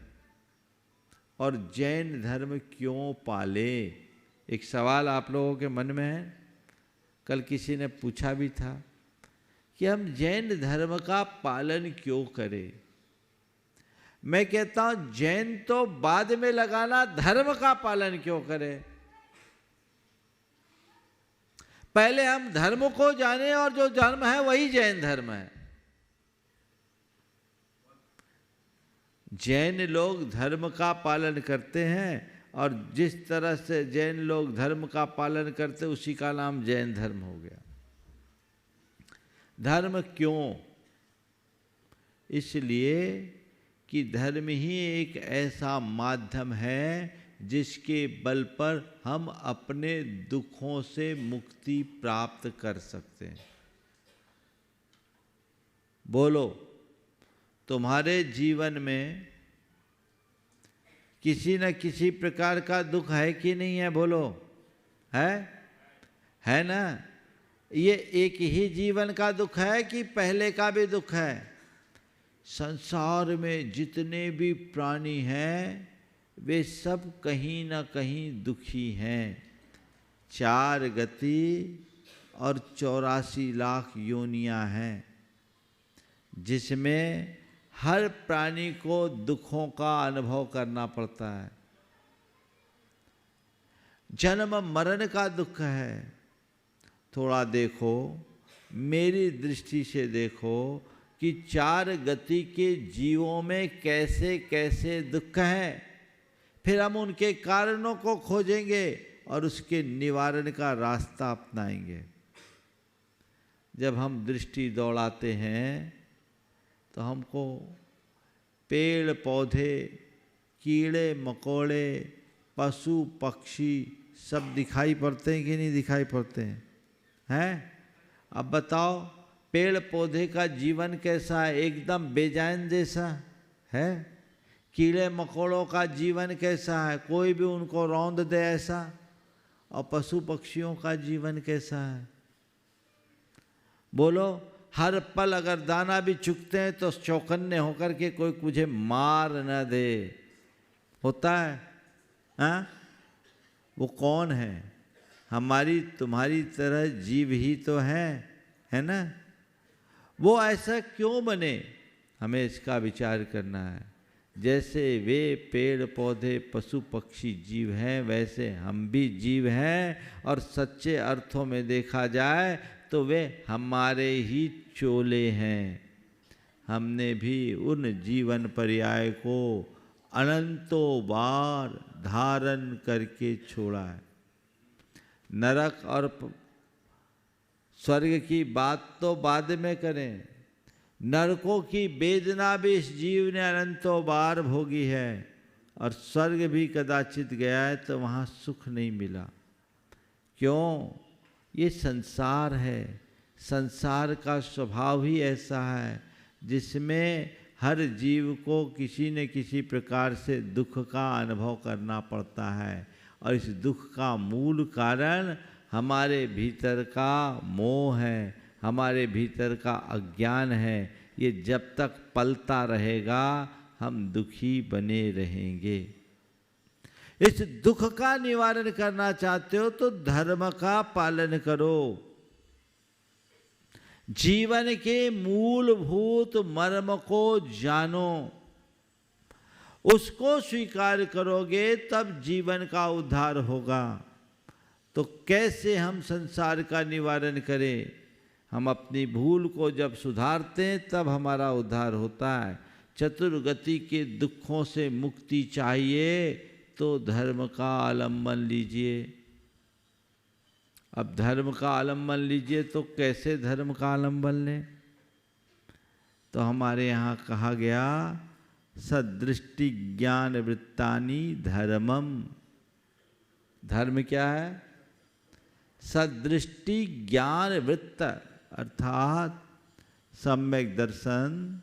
और जैन धर्म क्यों पाले? एक सवाल आप लोगों के मन में है। कल किसी ने पूछा भी था कि हम जैन धर्म का पालन क्यों करें। मैं कहता हूं जैन तो बाद में लगाना, धर्म का पालन क्यों करें? पहले हम धर्म को जाने और जो धर्म है वही जैन धर्म है। जैन लोग धर्म का पालन करते हैं और जिस तरह से जैन लोग धर्म का पालन करते उसी का नाम जैन धर्म हो गया। धर्म क्यों? इसलिए कि धर्म ही एक ऐसा माध्यम है जिसके बल पर हम अपने दुखों से मुक्ति प्राप्त कर सकते हैं। बोलो, तुम्हारे जीवन में किसी न किसी प्रकार का दुख है कि नहीं है? बोलो, है ना? ये एक ही जीवन का दुख है कि पहले का भी दुख है? संसार में जितने भी प्राणी हैं वे सब कहीं न कहीं दुखी हैं। 4 गति और 84 लाख योनियां हैं जिसमें हर प्राणी को दुखों का अनुभव करना पड़ता है। जन्म मरण का दुख है। थोड़ा देखो, मेरी दृष्टि से देखो कि 4 गति के जीवों में कैसे कैसे दुख हैं। फिर हम उनके कारणों को खोजेंगे और उसके निवारण का रास्ता अपनाएंगे। जब हम दृष्टि दौड़ाते हैं तो हमको पेड़ पौधे, कीड़े मकोड़े, पशु पक्षी सब दिखाई पड़ते हैं कि नहीं दिखाई पड़ते हैं? हैं? अब बताओ, पेड़ पौधे का जीवन कैसा है? एकदम बेजान जैसा है। कीड़े मकोड़ों का जीवन कैसा है? कोई भी उनको रौंद दे ऐसा। और पशु पक्षियों का जीवन कैसा है? बोलो, हर पल अगर दाना भी चुगते हैं तो चौकन्ने होकर के कोई मुझे मार न दे, होता है? हाँ? वो कौन है? हमारी तुम्हारी तरह जीव ही तो है ना? वो ऐसा क्यों बने, हमें इसका विचार करना है। जैसे वे पेड़ पौधे पशु पक्षी जीव हैं, वैसे हम भी जीव हैं। और सच्चे अर्थों में देखा जाए तो वे हमारे ही चोले हैं। हमने भी उन जीवन पर्याय को अनंतों बार धारण करके छोड़ा है। नरक और स्वर्ग की बात तो बाद में करें, नरकों की वेदना भी इस जीव ने अनंतों बार भोगी है। और स्वर्ग भी कदाचित गया है तो वहाँ सुख नहीं मिला। क्यों? ये संसार है। संसार का स्वभाव ही ऐसा है जिसमें हर जीव को किसी न किसी प्रकार से दुख का अनुभव करना पड़ता है। और इस दुख का मूल कारण हमारे भीतर का मोह है, हमारे भीतर का अज्ञान है। ये जब तक पलता रहेगा हम दुखी बने रहेंगे। इस दुख का निवारण करना चाहते हो तो धर्म का पालन करो। जीवन के मूलभूत मर्म को जानो, उसको स्वीकार करोगे तब जीवन का उद्धार होगा। तो कैसे हम संसार का निवारण करें? हम अपनी भूल को जब सुधारते हैं तब हमारा उद्धार होता है। चतुर्गति के दुखों से मुक्ति चाहिए तो धर्म का आलम्बन लीजिए। अब धर्म का आलम्बन लीजिए तो कैसे धर्म का आलम्बन लें? तो हमारे यहाँ कहा गया, सदृष्टि ज्ञान वृत्तानि धर्मम। धर्म क्या है? सदृष्टि ज्ञान वृत्त, अर्थात सम्यक दर्शन,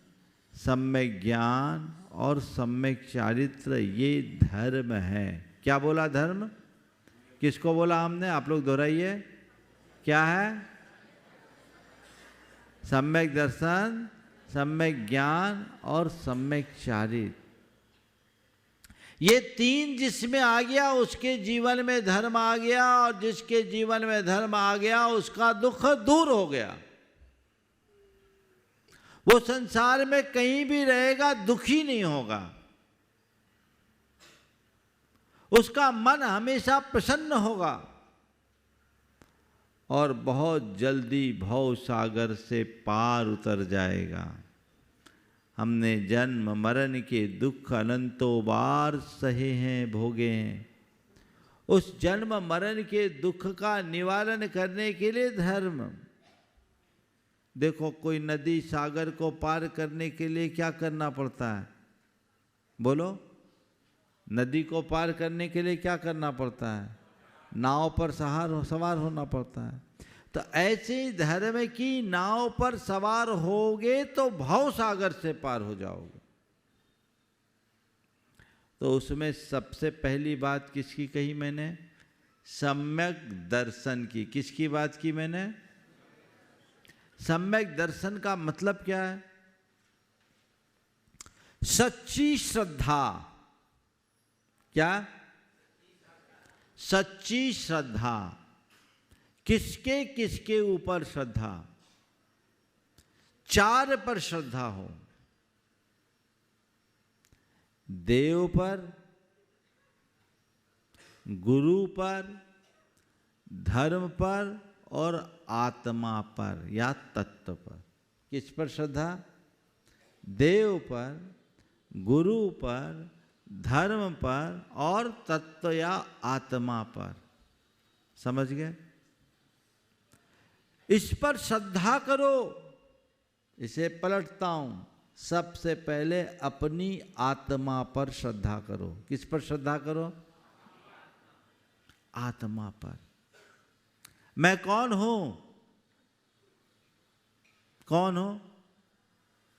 सम्यक ज्ञान और सम्यक चारित्र, ये धर्म है। क्या बोला धर्म? किसको बोला हमने? आप लोग दोहराइए, क्या है? सम्यक दर्शन, सम्यक ज्ञान और सम्यक चारित्र। ये तीन जिसमें आ गया उसके जीवन में धर्म आ गया, और जिसके जीवन में धर्म आ गया उसका दुख दूर हो गया। वो संसार में कहीं भी रहेगा दुखी नहीं होगा। उसका मन हमेशा प्रसन्न होगा और बहुत जल्दी भव सागर से पार उतर जाएगा। हमने जन्म मरण के दुख अनंतों बार सहे हैं, भोगे हैं। उस जन्म मरण के दुख का निवारण करने के लिए धर्म। देखो, कोई नदी सागर को पार करने के लिए क्या करना पड़ता है? बोलो, नदी को पार करने के लिए क्या करना पड़ता है? नाव पर सवार होना पड़ता है। तो ऐसे ही धर्म की नाव पर सवार होगे तो भव सागर से पार हो जाओगे। तो उसमें सबसे पहली बात किसकी कही मैंने? सम्यक दर्शन की। किसकी बात की मैंने? सम्यक दर्शन का मतलब क्या है? सच्ची श्रद्धा। क्या? सच्ची श्रद्धा। किसके किसके ऊपर श्रद्धा? चार पर श्रद्धा हो। देव पर, गुरु पर, धर्म पर और आत्मा पर या तत्व पर। किस पर श्रद्धा? देव पर, गुरु पर, धर्म पर और तत्व या आत्मा पर। समझ गए? इस पर श्रद्धा करो। इसे पलटता हूं, सबसे पहले अपनी आत्मा पर श्रद्धा करो। किस पर श्रद्धा करो? आत्मा पर। मैं कौन हूं? कौन हो?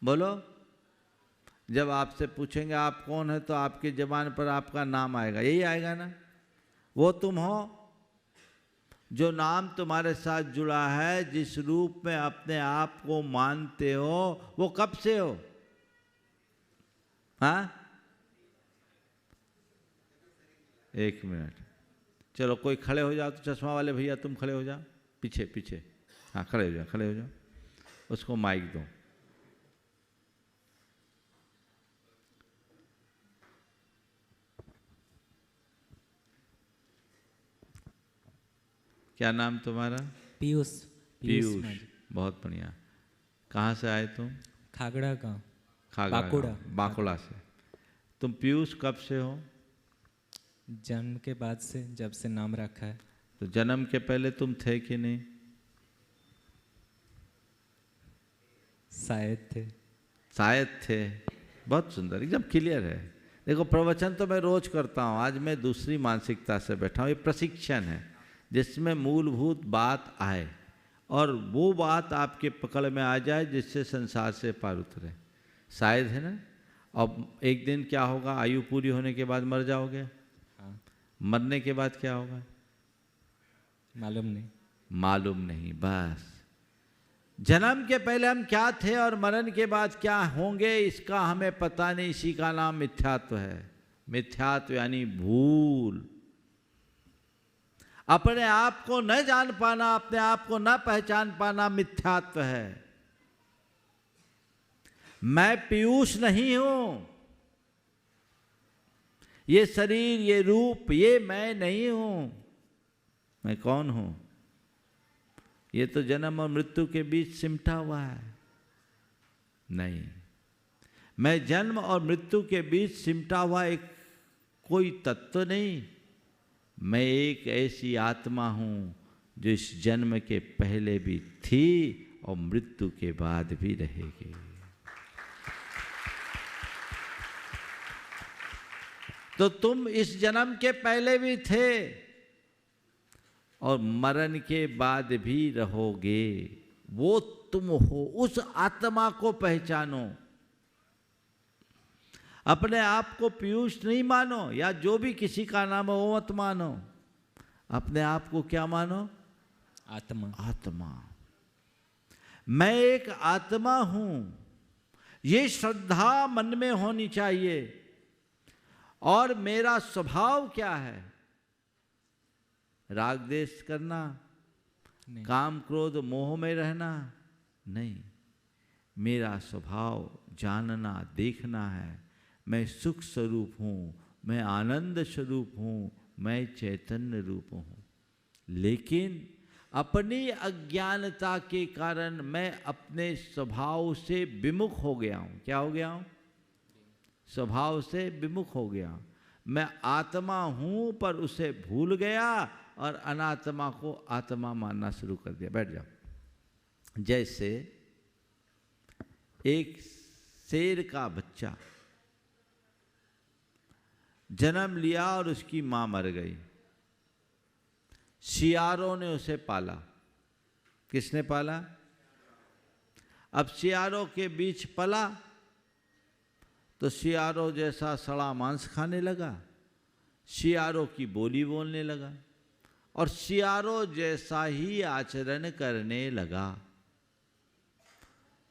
बोलो। जब आपसे पूछेंगे आप कौन है तो आपकी जबान पर आपका नाम आएगा, यही आएगा ना। वो तुम हो जो नाम तुम्हारे साथ जुड़ा है, जिस रूप में अपने आप को मानते हो, वो कब से हो? हाँ, एक मिनट, चलो कोई खड़े हो जाओ तो, चश्मा वाले भैया तुम खड़े हो जाओ, पीछे पीछे, हाँ खड़े हो जाओ, खड़े हो जाओ, उसको माइक दो। क्या नाम तुम्हारा?
पीयूष।
पीयूष, बहुत बढ़िया। कहाँ से आए तुम?
खागड़ा गाँव।
खागड़ा
बांकुड़ा।
गाँव, बांकुड़ा से। तुम पीयूष कब से हो?
जन्म के बाद से, जब से नाम रखा है।
तो जन्म के पहले तुम थे कि नहीं?
शायद थे।
शायद थे, बहुत सुंदर, एकदम क्लियर है। देखो प्रवचन तो मैं रोज करता हूँ, आज मैं दूसरी मानसिकता से बैठा हूँ। ये प्रशिक्षण है जिसमें मूलभूत बात आए और वो बात आपके पकड़ में आ जाए जिससे संसार से पार उतरे। शायद है ना। अब एक दिन क्या होगा? आयु पूरी होने के बाद मर जाओगे।
हाँ।
मरने के बाद क्या होगा?
मालूम नहीं।
मालूम नहीं, बस। जन्म के पहले हम क्या थे और मरण के बाद क्या होंगे इसका हमें पता नहीं। इसी का नाम मिथ्यात्व है। मिथ्यात्व यानी भूल। अपने आप को न जान पाना, अपने आप को न पहचान पाना मिथ्यात्व है। मैं पीयूष नहीं हूं, ये शरीर, ये रूप, ये मैं नहीं हूं। मैं कौन हूं? ये तो जन्म और मृत्यु के बीच सिमटा हुआ है। नहीं, मैं जन्म और मृत्यु के बीच सिमटा हुआ एक कोई तत्व नहीं। मैं एक ऐसी आत्मा हूं जो इस जन्म के पहले भी थी और मृत्यु के बाद भी रहेगी। तो तुम इस जन्म के पहले भी थे और मरण के बाद भी रहोगे। वो तुम हो, उस आत्मा को पहचानो। अपने आप को पीयूष नहीं मानो, या जो भी किसी का नाम हो वो मत मानो। अपने आप को क्या मानो?
आत्मा।
आत्मा। मैं एक आत्मा हूं, ये श्रद्धा मन में होनी चाहिए। और मेरा स्वभाव क्या है? राग द्वेष करना,
नहीं।
काम क्रोध मोह में रहना नहीं। मेरा स्वभाव जानना, देखना है। मैं सुख स्वरूप हूँ, मैं आनंद स्वरूप हूँ, मैं चैतन्य रूप हूँ। लेकिन अपनी अज्ञानता के कारण मैं अपने स्वभाव से विमुख हो गया हूँ। क्या हो गया हूँ? स्वभाव से विमुख हो गया। मैं आत्मा हूँ पर उसे भूल गया और अनात्मा को आत्मा मानना शुरू कर दिया। बैठ जाओ। जैसे एक शेर का बच्चा जन्म लिया और उसकी मां मर गई। सियारों ने उसे पाला। किसने पाला? अब सियारों के बीच पला तो सियारों जैसा सड़ा मांस खाने लगा, सियारों की बोली बोलने लगा और सियारों जैसा ही आचरण करने लगा।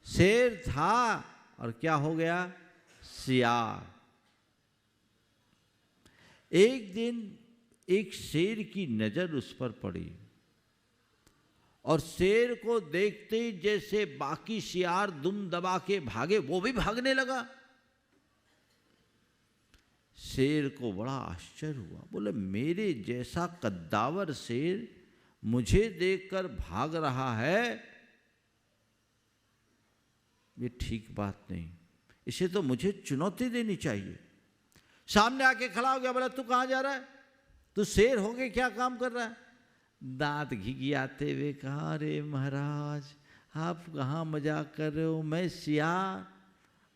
शेर था और क्या हो गया? सियार। एक दिन एक शेर की नजर उस पर पड़ी और शेर को देखते ही जैसे बाकी सियार दुम दबा के भागे, वो भी भागने लगा। शेर को बड़ा आश्चर्य हुआ। बोले, मेरे जैसा कद्दावर शेर मुझे देखकर भाग रहा है, ये ठीक बात नहीं। इसे तो मुझे चुनौती देनी चाहिए। सामने आके खड़ा हो गया। बोला, तू कहाँ जा रहा है? तू शेर हो के क्या काम कर रहा है? दांत घिघियाते हुए कहा, अरे महाराज, आप कहाँ मजाक कर रहे हो? मैं सियार,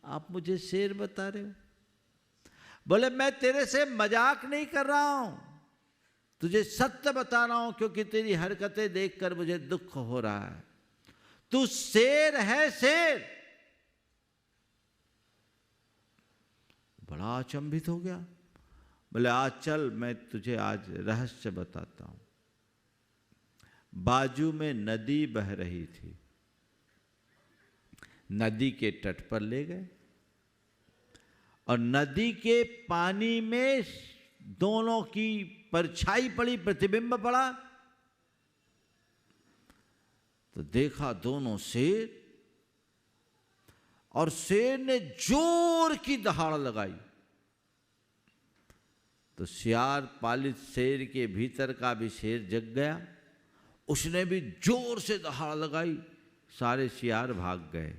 आप मुझे शेर बता रहे हो। बोले, मैं तेरे से मजाक नहीं कर रहा हूं, तुझे सत्य बता रहा हूं क्योंकि तेरी हरकतें देखकर मुझे दुख हो रहा है। तू शेर है, शेर। बड़ा अचंभित हो गया। बोले आज चल, मैं तुझे आज रहस्य बताता हूं। बाजू में नदी बह रही थी, नदी के तट पर ले गए और नदी के पानी में दोनों की परछाई पड़ी, प्रतिबिंब पड़ा। तो देखा दोनों शेर, और शेर ने जोर की दहाड़ लगाई। तो सियार पालित शेर के भीतर का भी शेर जग गया, उसने भी जोर से दहाड़ लगाई। सारे सियार भाग गए।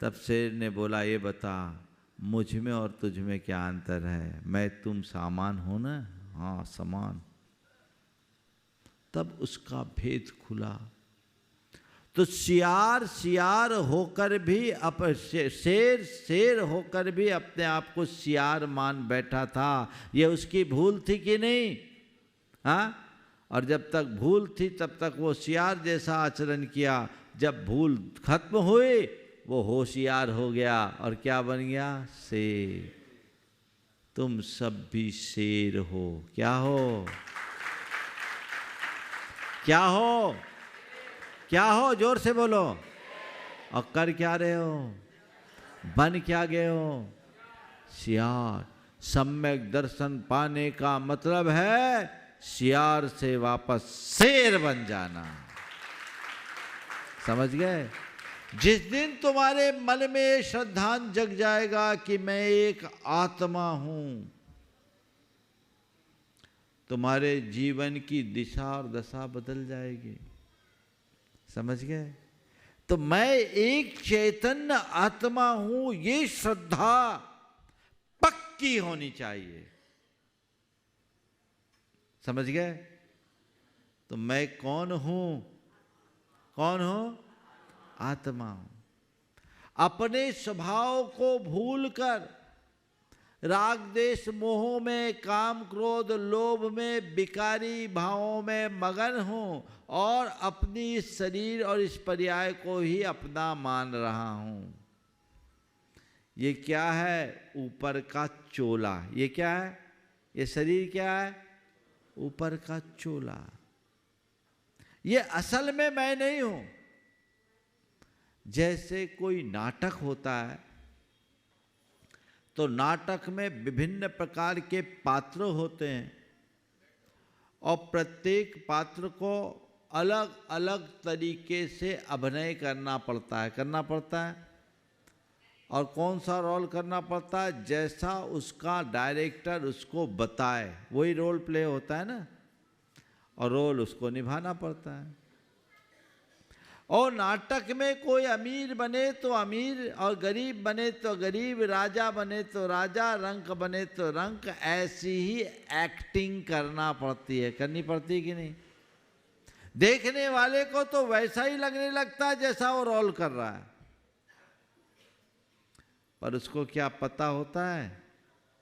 तब शेर ने बोला, ये बता मुझ में और तुझ में क्या अंतर है? मैं तुम सामान हो ना? हाँ समान। तब उसका भेद खुला। तो सियार सियार होकर भी शेर शेर होकर भी अपने आप को सियार मान बैठा था। ये उसकी भूल थी कि नहीं? हाँ। और जब तक भूल थी तब तक वो सियार जैसा आचरण किया। जब भूल खत्म हुई वो होशियार हो गया और क्या बन गया? शेर। तुम सब भी शेर हो। क्या हो? क्या हो? क्या हो? जोर से बोलो। और कर क्या रहे हो? बन क्या गए हो? सियार। सम्यक दर्शन पाने का मतलब है सियार से वापस शेर बन जाना। समझ गए? जिस दिन तुम्हारे मन में श्रद्धांत जग जाएगा कि मैं एक आत्मा हूं, तुम्हारे जीवन की दिशा और दशा बदल जाएगी। समझ गए? तो मैं एक चैतन्य आत्मा हूं, ये श्रद्धा पक्की होनी चाहिए। समझ गए? तो मैं कौन हूं? कौन हूं? आत्मा हूं। अपने स्वभाव को भूलकर राग देश मोह में, काम क्रोध लोभ में, विकारी भावों में मगन हूं और अपनी इस शरीर और इस पर्याय को ही अपना मान रहा हूं। ये क्या है? ऊपर का चोला। ये क्या है? ये शरीर क्या है? ऊपर का चोला। ये असल में मैं नहीं हूं। जैसे कोई नाटक होता है तो नाटक में विभिन्न प्रकार के पात्र होते हैं और प्रत्येक पात्र को अलग अलग तरीके से अभिनय करना पड़ता है। और कौन सा रोल करना पड़ता है? जैसा उसका डायरेक्टर उसको बताए वही रोल प्ले होता है ना, और रोल उसको निभाना पड़ता है। और नाटक में कोई अमीर बने तो अमीर और गरीब बने तो गरीब, राजा बने तो राजा, रंक बने तो रंक, ऐसी ही एक्टिंग करना पड़ती है। करनी पड़ती है कि नहीं? देखने वाले को तो वैसा ही लगने लगता है जैसा वो रोल कर रहा है, पर उसको क्या पता होता है?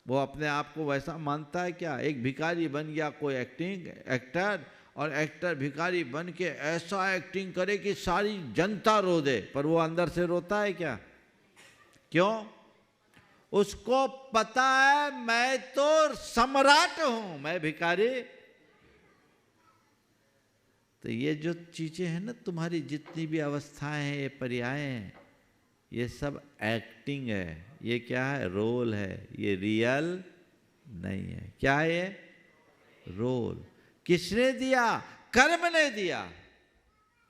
वो अपने आप को वैसा मानता है क्या? एक भिखारी बन गया कोई एक्टर, और एक्टर भिखारी बन के ऐसा एक्टिंग करे कि सारी जनता रो दे, पर वो अंदर से रोता है क्या? क्यों? उसको पता है मैं तो सम्राट हूं, मैं भिखारी। तो ये जो चीजें हैं ना, तुम्हारी जितनी भी अवस्थाएं हैं, ये पर्याय हैं, ये सब एक्टिंग है। ये क्या है? रोल है। ये रियल नहीं है। क्या है ये? रोल। किसने दिया? कर्म ने दिया।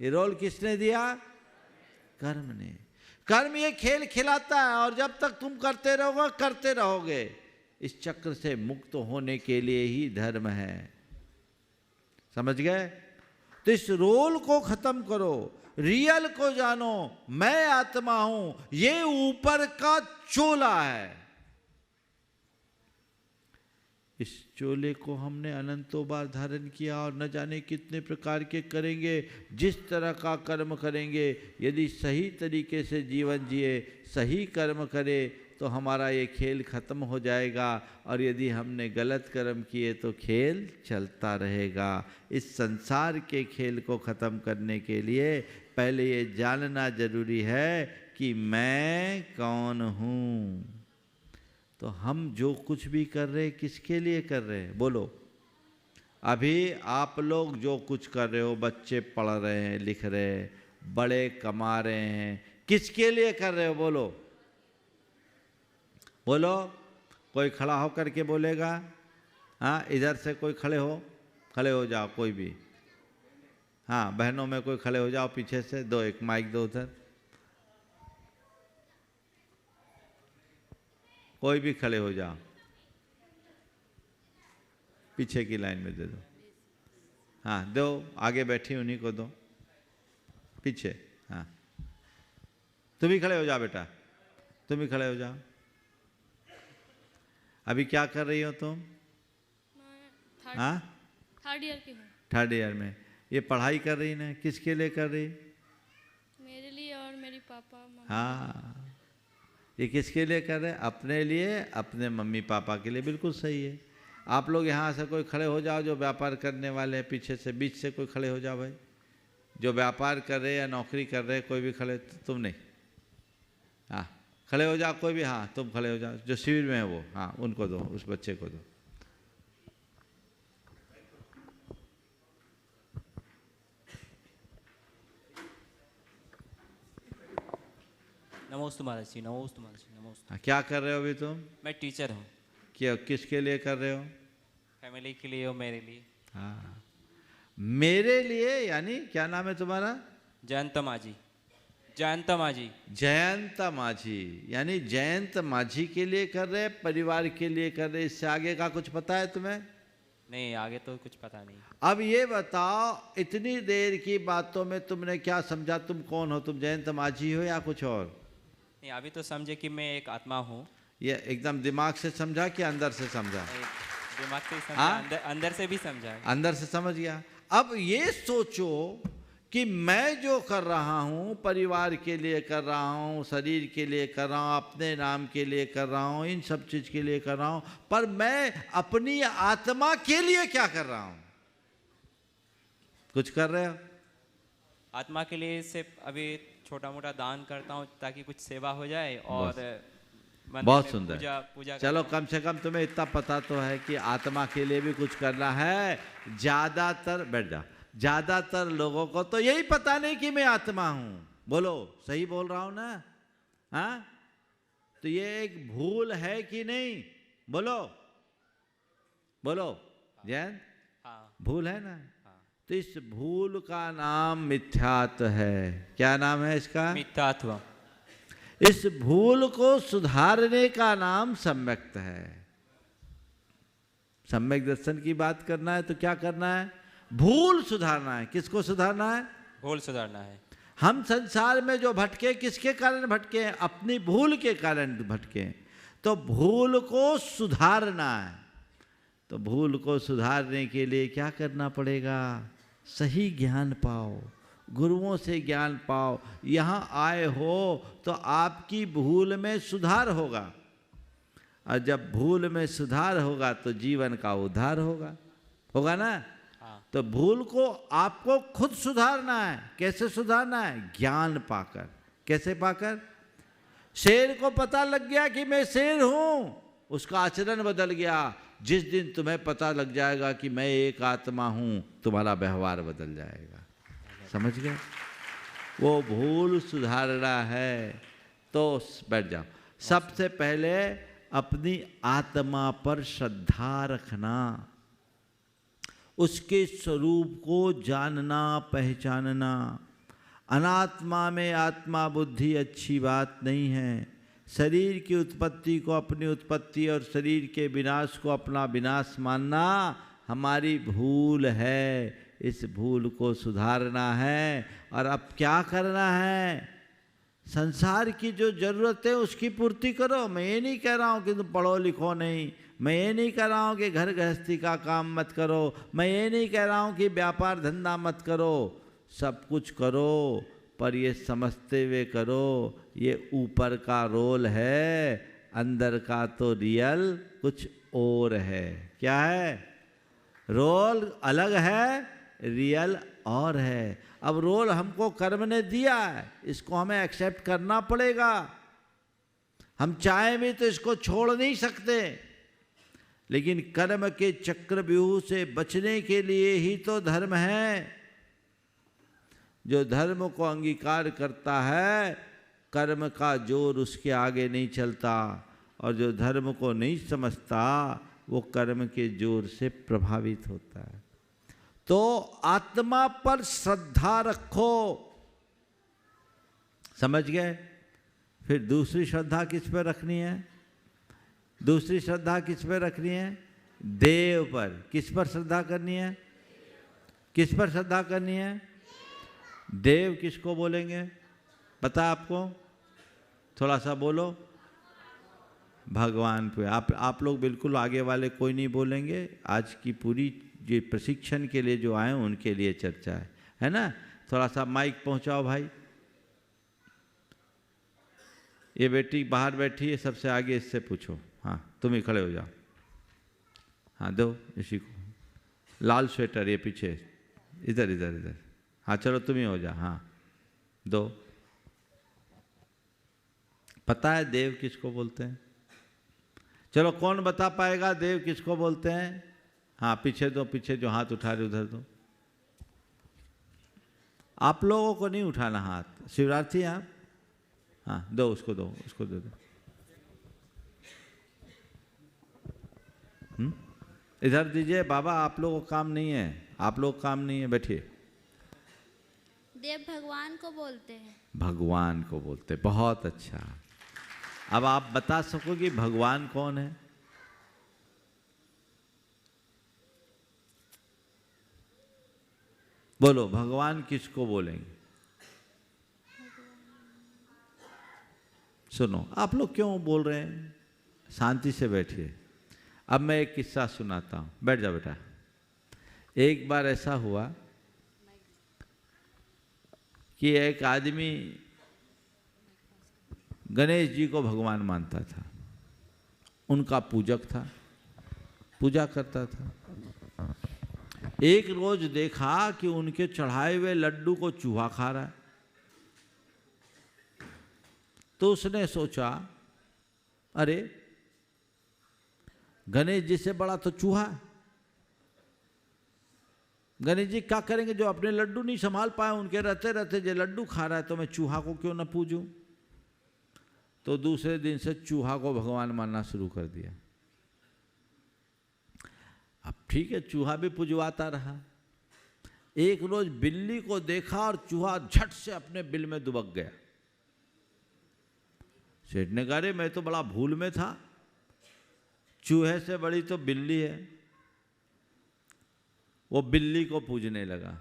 ये रोल किसने दिया? कर्म ने। कर्म ये खेल खिलाता है और जब तक तुम करते रहोगे। इस चक्र से मुक्त होने के लिए ही धर्म है। समझ गए? तो इस रोल को खत्म करो, रियल को जानो। मैं आत्मा हूं, ये ऊपर का चोला है। इस चोले को हमने अनंतों बार धारण किया और न जाने कितने प्रकार के करेंगे। जिस तरह का कर्म करेंगे, यदि सही तरीके से जीवन जिए, सही कर्म करे, तो हमारा ये खेल ख़त्म हो जाएगा, और यदि हमने गलत कर्म किए तो खेल चलता रहेगा। इस संसार के खेल को ख़त्म करने के लिए पहले ये जानना जरूरी है कि मैं कौन हूँ। तो हम जो कुछ भी कर रहे हैं किसके लिए कर रहे हैं बोलो? अभी आप लोग जो कुछ कर रहे हो, बच्चे पढ़ रहे हैं, लिख रहे हैं, बड़े कमा रहे हैं, किसके लिए कर रहे हो बोलो? बोलो, कोई खड़ा हो करके बोलेगा? हाँ, इधर से कोई खड़े हो जाओ कोई भी। हाँ, बहनों में कोई खड़े हो जाओ, पीछे से दो, एक माइक दो उधर, कोई भी खड़े हो जाओ, पीछे की लाइन में दे दो। हाँ दो, आगे बैठी उन्हीं को दो, पीछे। हाँ, तुम ही खड़े हो जाओ बेटा, तुम ही खड़े हो जाओ। अभी क्या कर रही हो तुम? हाँ,
थर्ड ईयर की हूँ।
थर्ड ईयर में। ये पढ़ाई कर रही ना, किसके लिए कर रही?
मेरे लिए और मेरे पापा मम्मी।
हाँ, ये किसके लिए कर रहे हैं? अपने लिए, अपने मम्मी पापा के लिए। बिल्कुल सही है। आप लोग यहाँ से कोई खड़े हो जाओ जो व्यापार करने वाले हैं, पीछे से बीच से कोई खड़े हो जाओ भाई, जो व्यापार कर रहे या नौकरी कर रहे, कोई भी खड़े। तुम नहीं, हाँ खड़े हो जाओ कोई भी। हाँ तुम खड़े हो जाओ, जो शिविर में है वो, हाँ उनको दो, उस बच्चे को दो।
नमोस्तु महाराज जी, नमोस्तु महाराज जी, नमोस्तु।
हाँ, क्या कर रहे हो अभी तुम?
मैं टीचर हूँ।
क्या, किसके लिए कर रहे हो?
फैमिली के लिए और मेरे लिए।
हाँ, मेरे लिए यानी क्या नाम है तुम्हारा?
जयंत माझी। जयंत माझी।
जयंत माझी, यानी जयंत माझी के लिए कर रहे, परिवार के लिए कर रहे। इससे आगे का कुछ पता है तुम्हें?
नहीं, आगे तो कुछ पता नहीं।
अब ये बताओ, इतनी देर की बातों में तुमने क्या समझा? तुम कौन हो? तुम जयंत माझी हो या कुछ और?
नहीं, अभी तो समझे कि मैं एक आत्मा हूँ।
ये एकदम दिमाग से समझा कि अंदर से समझा?
दिमाग से ही समझा,
हाँ?
अंदर से भी समझा।
अंदर से समझ गया। अब ये सोचो कि मैं जो कर रहा हूँ परिवार के लिए कर रहा हूँ, शरीर के लिए कर रहा हूँ, अपने नाम के लिए कर रहा हूँ, इन सब चीज के लिए कर रहा हूँ, पर मैं अपनी आत्मा के लिए क्या कर रहा हूँ? कुछ कर रहे हो?
आत्मा के लिए सिर्फ अभी छोटा मोटा दान करता हूँ ताकि कुछ सेवा हो जाए, और मंदिर
बहुत
में
सुंदर।
पूजा
चलो, कम से कम तुम्हें इतना पता तो है कि आत्मा के लिए भी कुछ करना है। ज्यादातर, बैठ जा, ज्यादातर लोगों को तो यही पता नहीं कि मैं आत्मा हूं। बोलो, सही बोल रहा हूं ना? हाँ, तो ये एक भूल है कि नहीं? बोलो बोलो जैन,
हाँ,
भूल है ना?
हाँ।
तो इस भूल का नाम मिथ्यात्व है। क्या नाम है इसका?
मिथ्यात्व।
इस भूल को सुधारने का नाम सम्यक्त है। सम्यक दर्शन की बात करना है तो क्या करना है? भूल सुधारना है। किसको सुधारना है?
भूल सुधारना है।
हम संसार में जो भटके, किसके कारण भटके? अपनी भूल के कारण भटके। तो भूल को सुधारना है। तो भूल को सुधारने के लिए क्या करना पड़ेगा? सही ज्ञान पाओ, गुरुओं से ज्ञान पाओ। यहाँ आए हो तो आपकी भूल में सुधार होगा, और जब भूल में सुधार होगा तो जीवन का उद्धार होगा ना?
हाँ।
तो भूल को आपको खुद सुधारना है। कैसे सुधारना है? ज्ञान पाकर। कैसे पाकर? शेर को पता लग गया कि मैं शेर हूं, उसका आचरण बदल गया। जिस दिन तुम्हें पता लग जाएगा कि मैं एक आत्मा हूं, तुम्हारा व्यवहार बदल जाएगा। समझ गए? वो भूल सुधारना है। तो बैठ जाओ। सबसे पहले अपनी आत्मा पर श्रद्धा रखना, उसके स्वरूप को जानना, पहचानना। अनात्मा में आत्मा बुद्धि अच्छी बात नहीं है। शरीर की उत्पत्ति को अपनी उत्पत्ति और शरीर के विनाश को अपना विनाश मानना हमारी भूल है। इस भूल को सुधारना है। और अब क्या करना है? संसार की जो जरूरत है उसकी पूर्ति करो। मैं ये नहीं कह रहा हूँ कि तुम पढ़ो लिखो नहीं, मैं ये नहीं कह रहा हूँ कि घर गृहस्थी का काम मत करो, मैं ये नहीं कह रहा हूँ कि व्यापार धंधा मत करो। सब कुछ करो, पर ये समझते हुए करो ये ऊपर का रोल है, अंदर का तो रियल कुछ और है। क्या है? रोल अलग है, रियल और है। अब रोल हमको कर्म ने दिया है, इसको हमें एक्सेप्ट करना पड़ेगा। हम चाहे भी तो इसको छोड़ नहीं सकते, लेकिन कर्म के चक्रव्यूह से बचने के लिए ही तो धर्म है। जो धर्म को अंगीकार करता है, कर्म का जोर उसके आगे नहीं चलता, और जो धर्म को नहीं समझता वो कर्म के जोर से प्रभावित होता है। तो आत्मा पर श्रद्धा रखो, समझ गए? फिर दूसरी श्रद्धा किस पर रखनी है? दूसरी श्रद्धा किस पर रखनी है? देव पर। किस पर श्रद्धा करनी है? किस पर श्रद्धा करनी है? देव किसको बोलेंगे? पता आपको? थोड़ा सा बोलो। भगवान पे। आप लोग बिल्कुल आगे वाले कोई नहीं बोलेंगे। आज की पूरी जो प्रशिक्षण के लिए जो आए उनके लिए चर्चा है ना? थोड़ा सा माइक पहुंचाओ भाई। ये बेटी बाहर बैठी है, सबसे आगे, इससे पूछो। हाँ, तुम ही खड़े हो जाओ। हाँ, दो इसी को। लाल स्वेटर, ये पीछे, इधर इधर इधर। हाँ चलो, तुम ही हो जा। हाँ, दो। पता है देव किसको बोलते हैं? चलो, कौन बता पाएगा देव किसको बोलते हैं? हाँ, पीछे दो, पीछे जो हाथ उठा रहे उधर दो। आप लोगों को नहीं उठाना हाथ। शिवरात्रि आप? हाँ, दो, उसको दो, उसको दे दो। इधर दीजिए बाबा, आप लोगों को काम नहीं है, आप लोग काम नहीं है, बैठिए।
देव भगवान को बोलते हैं।
भगवान को बोलते, बहुत अच्छा। अब आप बता सकोगे भगवान कौन है? बोलो, भगवान किसको बोलेंगे? सुनो, आप लोग क्यों बोल रहे हैं? शांति से बैठिए। अब मैं एक किस्सा सुनाता हूं। बैठ जाओ बेटा। एक बार ऐसा हुआ कि एक आदमी गणेश जी को भगवान मानता था, उनका पूजक था, पूजा करता था। एक रोज देखा कि उनके चढ़ाए हुए लड्डू को चूहा खा रहा है। तो उसने सोचा, अरे गणेश जी से बड़ा तो चूहा है, गणेश जी क्या करेंगे जो अपने लड्डू नहीं संभाल पाए, उनके रहते रहते जो लड्डू खा रहा है, तो मैं चूहा को क्यों ना पूजूं। तो दूसरे दिन से चूहा को भगवान मानना शुरू कर दिया। अब ठीक है, चूहा भी पुजवाता रहा। एक रोज बिल्ली को देखा और चूहा झट से अपने बिल में दुबक गया। सेठ ने कहा, अरे मैं तो बड़ा भूल में था, चूहे से बड़ी तो बिल्ली है। वो बिल्ली को पूजने लगा।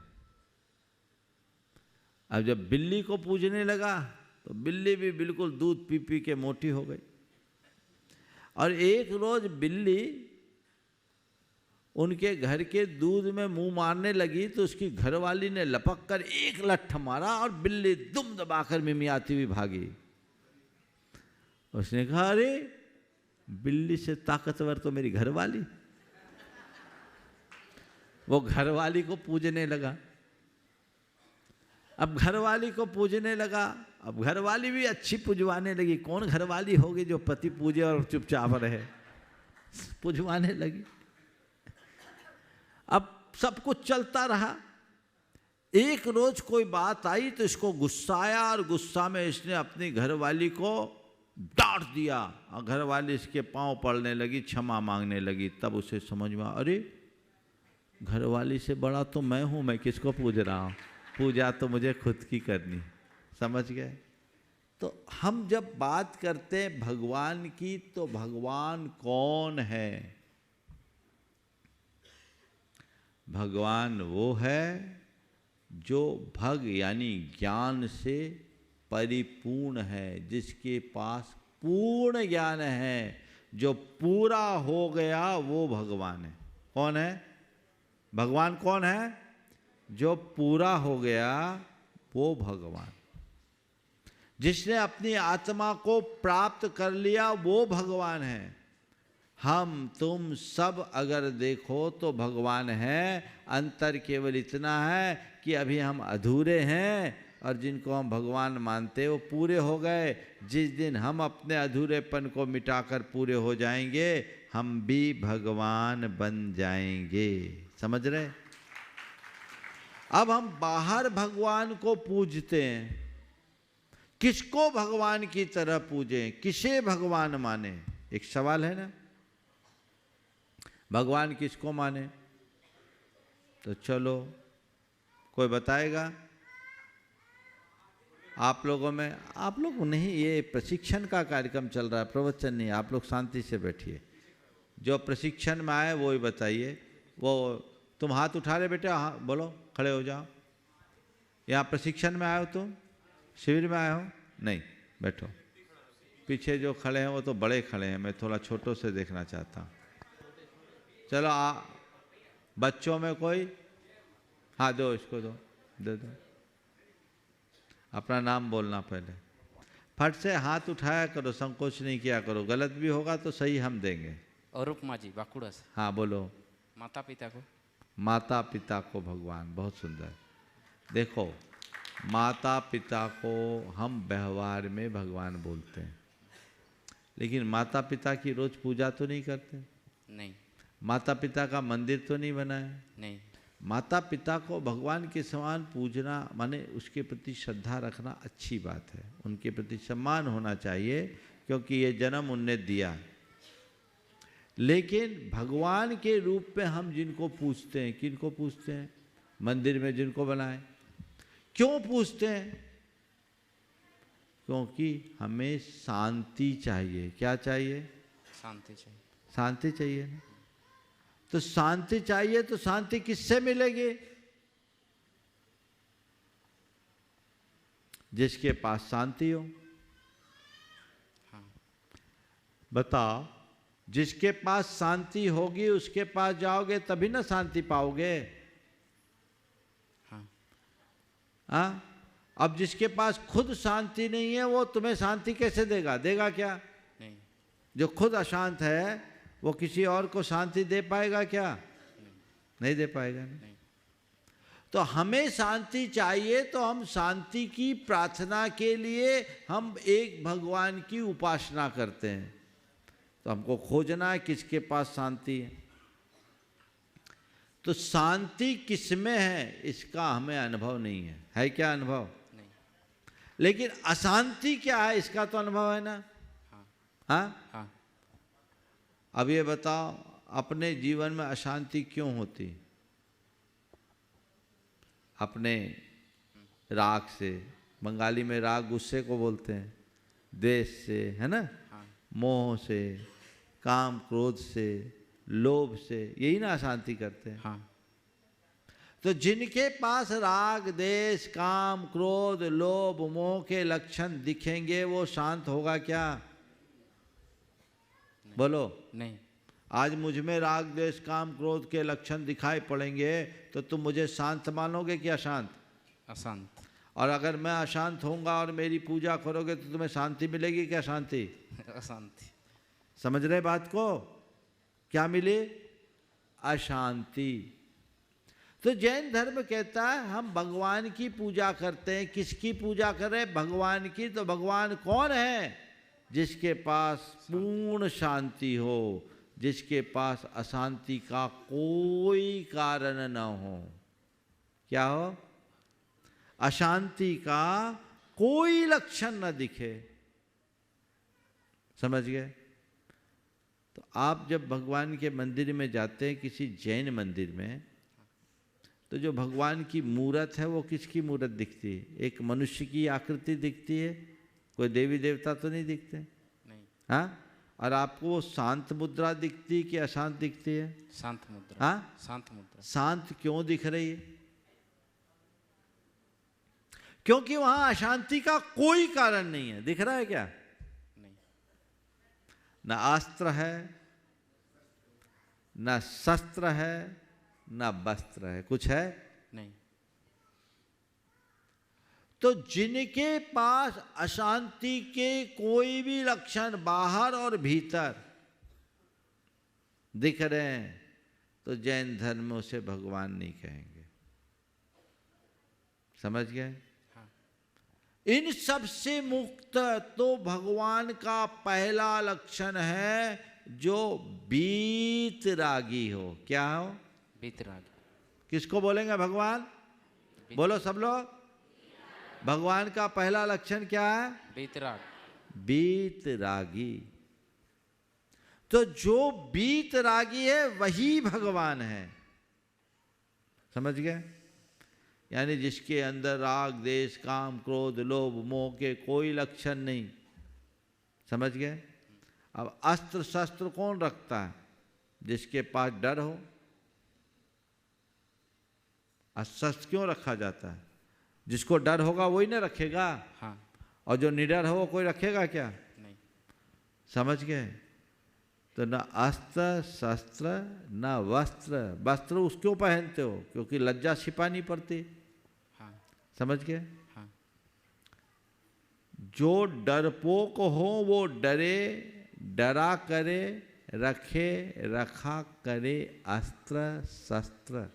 अब जब बिल्ली को पूजने लगा तो बिल्ली भी बिल्कुल दूध पी पी के मोटी हो गई। और एक रोज बिल्ली उनके घर के दूध में मुंह मारने लगी, तो उसकी घरवाली ने लपक कर एक लट्ठ मारा और बिल्ली दुम दबाकर मिमियाती हुई भागी। उसने कहा, अरे बिल्ली से ताकतवर तो मेरी घरवाली। वो घरवाली को पूजने लगा। अब घरवाली को पूजने लगा। अब घरवाली भी अच्छी पुजवाने लगी। कौन घरवाली होगी जो पति पूजे और चुपचाप रहे? पुजवाने लगी। अब सब कुछ चलता रहा। एक रोज कोई बात आई तो इसको गुस्सा आया, और गुस्सा में इसने अपनी घरवाली को डांट दिया, और घरवाली इसके पांव पड़ने लगी, क्षमा मांगने लगी। तब उसे समझ में, अरे घरवाली से बड़ा तो मैं हूं, मैं किसको पूज रहा हूं? पूजा तो मुझे खुद की करनी। समझ गए? तो हम जब बात करते हैं भगवान की, तो भगवान कौन है? भगवान वो है जो भग यानी ज्ञान से परिपूर्ण है, जिसके पास पूर्ण ज्ञान है, जो पूरा हो गया वो भगवान है। कौन है? भगवान कौन है? जो पूरा हो गया वो भगवान। जिसने अपनी आत्मा को प्राप्त कर लिया वो भगवान है। हम तुम सब अगर देखो तो भगवान है। अंतर केवल इतना है कि अभी हम अधूरे हैं और जिनको हम भगवान मानते वो पूरे हो गए। जिस दिन हम अपने अधूरेपन को मिटाकर पूरे हो जाएंगे हम भी भगवान बन जाएंगे। समझ रहे? अब हम बाहर भगवान को पूजते हैं, किसको भगवान की तरह पूजें, किसे भगवान माने? एक सवाल है ना। भगवान किसको माने? तो चलो कोई बताएगा? आप लोगों में, आप लोग नहीं, ये प्रशिक्षण का कार्यक्रम चल रहा है, प्रवचन नहीं। आप लोग शांति से बैठिए। जो प्रशिक्षण में आए वो ही बताइए। वो तुम हाथ उठा रहे बेटे, हाँ बोलो, खड़े हो जाओ। यहाँ प्रशिक्षण में आए हो तुम? शिविर में आए हो? नहीं, बैठो। पीछे जो खड़े हैं वो तो बड़े खड़े हैं, मैं थोड़ा छोटों से देखना चाहता हूँ। चलो बच्चों में कोई? हाँ दो, इसको दो, दे दो। अपना नाम बोलना पहले। फट से हाथ उठाया करो, संकोच नहीं किया करो। गलत भी होगा तो सही हम देंगे।
अरूप माजी बाकुड़ा से।
हाँ बोलो।
माता पिता को?
माता पिता को भगवान। बहुत सुंदर। देखो, माता पिता को हम व्यवहार में भगवान बोलते हैं, लेकिन माता पिता की रोज पूजा तो नहीं करते।
नहीं।
माता पिता का मंदिर तो नहीं बनाया।
नहीं।
माता पिता को भगवान के समान पूजना माने उसके प्रति श्रद्धा रखना अच्छी बात है। उनके प्रति सम्मान होना चाहिए क्योंकि ये जन्म उनने दिया। लेकिन भगवान के रूप में हम जिनको पूजते हैं, किनको पूजते हैं? मंदिर में जिनको बनाए। क्यों पूजते हैं? क्योंकि हमें शांति चाहिए। क्या चाहिए?
शांति चाहिए।
शांति चाहिए ना। तो शांति चाहिए तो शांति किससे मिलेगी? जिसके पास शांति हो।
हाँ।
बताओ, जिसके पास शांति होगी उसके पास जाओगे तभी ना शांति पाओगे।
हाँ।
हाँ? अब जिसके पास खुद शांति नहीं है वो तुम्हें शांति कैसे देगा? देगा क्या?
नहीं।
जो खुद अशांत है वो किसी और को शांति दे पाएगा क्या? नहीं दे पाएगा ना।
नहीं।
तो हमें शांति चाहिए तो हम शांति की प्रार्थना के लिए हम एक भगवान की उपासना करते हैं। तो हमको खोजना है किसके पास शांति है। तो शांति किसमें है इसका हमें अनुभव नहीं है। है क्या अनुभव?
नहीं।
लेकिन अशांति क्या है इसका तो अनुभव है ना।
हाँ।
हाँ?
हाँ।
अब ये बताओ, अपने जीवन में अशांति क्यों होती? अपने राग से। बंगाली में राग गुस्से को बोलते हैं, द्वेष से, है ना।
हाँ।
मोह से, काम क्रोध से, लोभ से, यही ना अशांति करते हैं।
हाँ।
तो जिनके पास राग द्वेष काम क्रोध लोभ मोह के लक्षण दिखेंगे वो शांत होगा क्या? बोलो।
नहीं।
आज मुझ में राग द्वेष काम क्रोध के लक्षण दिखाई पड़ेंगे तो तुम मुझे शांत मानोगे कि अशांत?
अशांत।
और अगर मैं अशांत होऊंगा और मेरी पूजा करोगे तो तुम्हें शांति मिलेगी क्या? शांति।
अशांति।
समझ रहे बात को? क्या मिले? अशांति। तो जैन धर्म कहता है हम भगवान की पूजा करते हैं। किसकी पूजा करें? भगवान की। तो भगवान कौन है? जिसके पास पूर्ण शांति हो, जिसके पास अशांति का कोई कारण न हो। क्या हो? अशांति का कोई लक्षण न दिखे। समझ गए? तो आप जब भगवान के मंदिर में जाते हैं, किसी जैन मंदिर में, तो जो भगवान की मूर्त है वो किसकी मूर्त दिखती है? एक मनुष्य की आकृति दिखती है, कोई देवी देवता तो नहीं दिखते।
नहीं।
हाँ? और आपको वो शांत मुद्रा दिखती है कि अशांत दिखती है?
शांत मुद्रा।
हाँ?
शांत मुद्रा।
शांत क्यों दिख रही है? क्योंकि वहां अशांति का कोई कारण नहीं है। दिख रहा है क्या?
नहीं।
न अस्त्र है, न शस्त्र है, न वस्त्र है। कुछ है?
नहीं।
तो जिनके पास अशांति के कोई भी लक्षण बाहर और भीतर दिख रहे हैं तो जैन धर्म में उसे भगवान नहीं कहेंगे। समझ गए? इन सब से मुक्त तो भगवान का पहला लक्षण है जो बीतरागी हो। क्या हो?
बीतरागी।
किसको बोलेंगे भगवान? बोलो सब लोग। भगवान का पहला लक्षण क्या है?
बीतराग।
बीतरागी। तो जो बीतरागी है वही भगवान है। समझ गए? यानी जिसके अंदर राग देश काम क्रोध लोभ मोह के कोई लक्षण नहीं। समझ गए? अब अस्त्र शस्त्र कौन रखता है? जिसके पास डर हो। शस्त्र क्यों रखा जाता है? जिसको डर होगा वही ना रखेगा।
हाँ।
और जो निडर हो वो कोई रखेगा क्या?
नहीं।
समझ गए? तो न अस्त्र शस्त्र न वस्त्र। वस्त्र उसको पहनते हो क्योंकि लज्जा छिपानी पड़ती।
हाँ।
समझ गए?
हाँ।
जो डरपोक हो वो डरे डरा करे रखे रखा करे अस्त्र शस्त्र।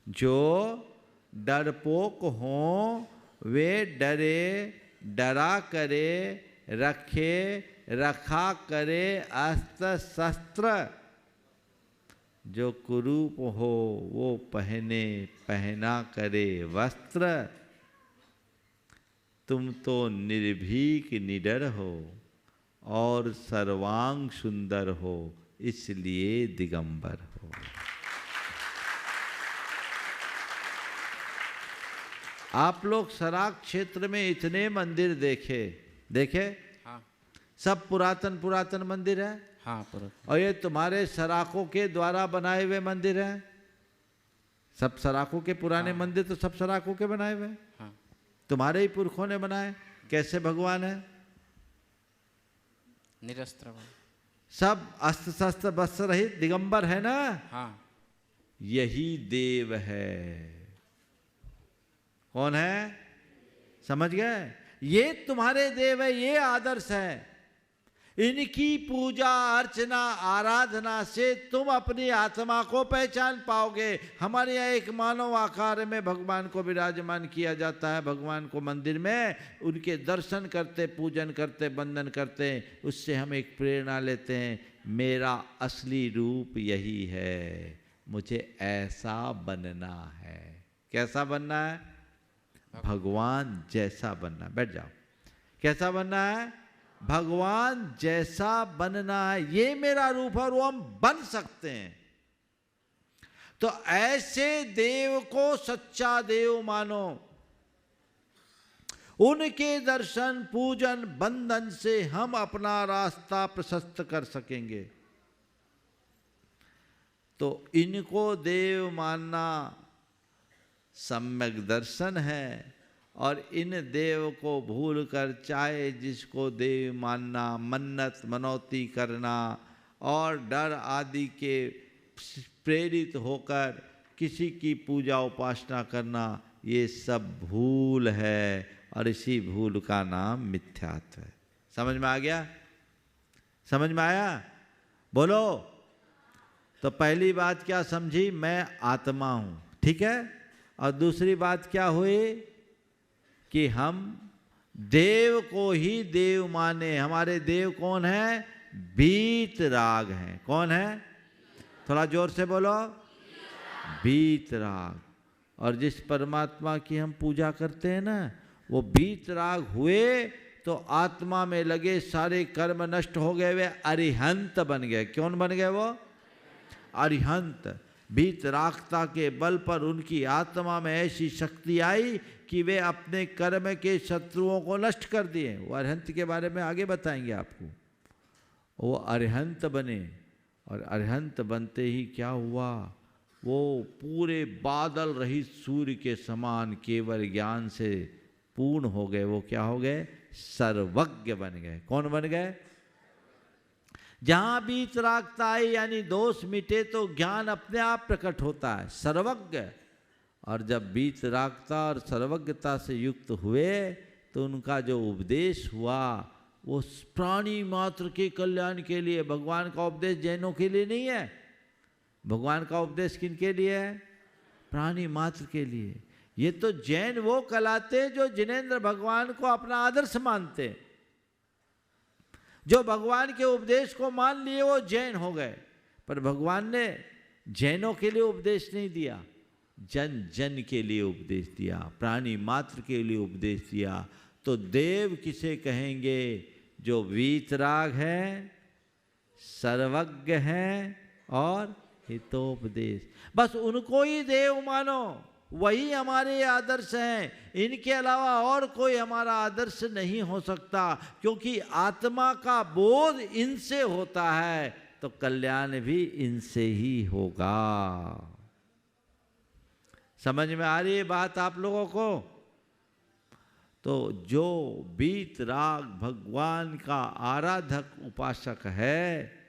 जो डरपोक हो वे डरे डरा करे रखे रखा करे अस्त्र शस्त्र। जो कुरूप हो वो पहने पहना करे वस्त्र। तुम तो निर्भीक निडर हो और सर्वांग सुंदर हो इसलिए दिगंबर हो। आप लोग सराक क्षेत्र में इतने मंदिर देखे?
हाँ।
सब पुरातन मंदिर है।
हाँ पूरा।
और ये तुम्हारे सराकों के द्वारा बनाए हुए मंदिर हैं। सब सराकों के पुराने मंदिर तो सब सराकों के बनाए हुए हैं।
हाँ।
तुम्हारे ही पुरखों ने बनाए। कैसे भगवान है?
निरस्त्र।
सब अस्त्र शस्त्र वस्त्र रहित दिगंबर है ना।
हाँ।
यही देव है। कौन है? समझ गए? ये तुम्हारे देव है, ये आदर्श है। इनकी पूजा अर्चना आराधना से तुम अपनी आत्मा को पहचान पाओगे। हमारे यहाँ एक मानव आकार में भगवान को विराजमान किया जाता है। भगवान को मंदिर में उनके दर्शन करते पूजन करते वंदन करते उससे हम एक प्रेरणा लेते हैं। मेरा असली रूप यही है, मुझे ऐसा बनना है। कैसा बनना है? भगवान जैसा बनना। बैठ जाओ। कैसा बनना है? भगवान जैसा बनना है। ये मेरा रूप है और वो हम बन सकते हैं। तो ऐसे देव को सच्चा देव मानो। उनके दर्शन पूजन बंधन से हम अपना रास्ता प्रशस्त कर सकेंगे। तो इनको देव मानना सम्यक दर्शन है। और इन देव को भूलकर चाहे जिसको देव मानना, मन्नत मनौती करना और डर आदि के प्रेरित होकर किसी की पूजा उपासना करना, ये सब भूल है। और इसी भूल का नाम मिथ्यात्व है। समझ में आ गया? समझ में आया? बोलो। तो पहली बात क्या समझी? मैं आत्मा हूं। ठीक है। और दूसरी बात क्या हुई? कि हम देव को ही देव माने। हमारे देव कौन है? बीतराग हैं। कौन है? थोड़ा जोर से बोलो। बीतराग। और जिस परमात्मा की हम पूजा करते हैं ना, वो बीतराग हुए तो आत्मा में लगे सारे कर्म नष्ट हो गए, वे अरिहंत बन गए। कौन बन गए वो? अरिहंत। बीतरागता के बल पर उनकी आत्मा में ऐसी शक्ति आई कि वे अपने कर्म के शत्रुओं को नष्ट कर दिए। वो अरिहंत के बारे में आगे बताएंगे आपको। वो अरिहंत बने और अरिहंत बनते ही क्या हुआ? वो पूरे बादल रहित सूर्य के समान केवल ज्ञान से पूर्ण हो गए। वो क्या हो गए? सर्वज्ञ बन गए। कौन बन गए? जहां बीतरागता आई यानी दोष मिटे तो ज्ञान अपने आप प्रकट होता है। सर्वज्ञ। और जब वीतरागता और सर्वज्ञता से युक्त हुए तो उनका जो उपदेश हुआ वो प्राणी मात्र के कल्याण के लिए। भगवान का उपदेश जैनों के लिए नहीं है, भगवान का उपदेश किनके लिए है? प्राणी मात्र के लिए। ये तो जैन वो कहलाते जो जिनेंद्र भगवान को अपना आदर्श मानते, जो भगवान के उपदेश को मान लिए वो जैन हो गए। पर भगवान ने जैनों के लिए उपदेश नहीं दिया, जन जन के लिए उपदेश दिया, प्राणी मात्र के लिए उपदेश दिया। तो देव किसे कहेंगे? जो वीतराग है, सर्वज्ञ है और हितोपदेश, बस उनको ही देव मानो, वही हमारे आदर्श हैं। इनके अलावा और कोई हमारा आदर्श नहीं हो सकता, क्योंकि आत्मा का बोध इनसे होता है तो कल्याण भी इनसे ही होगा। समझ में आ रही है बात आप लोगों को? तो जो वीतराग भगवान का आराधक उपासक है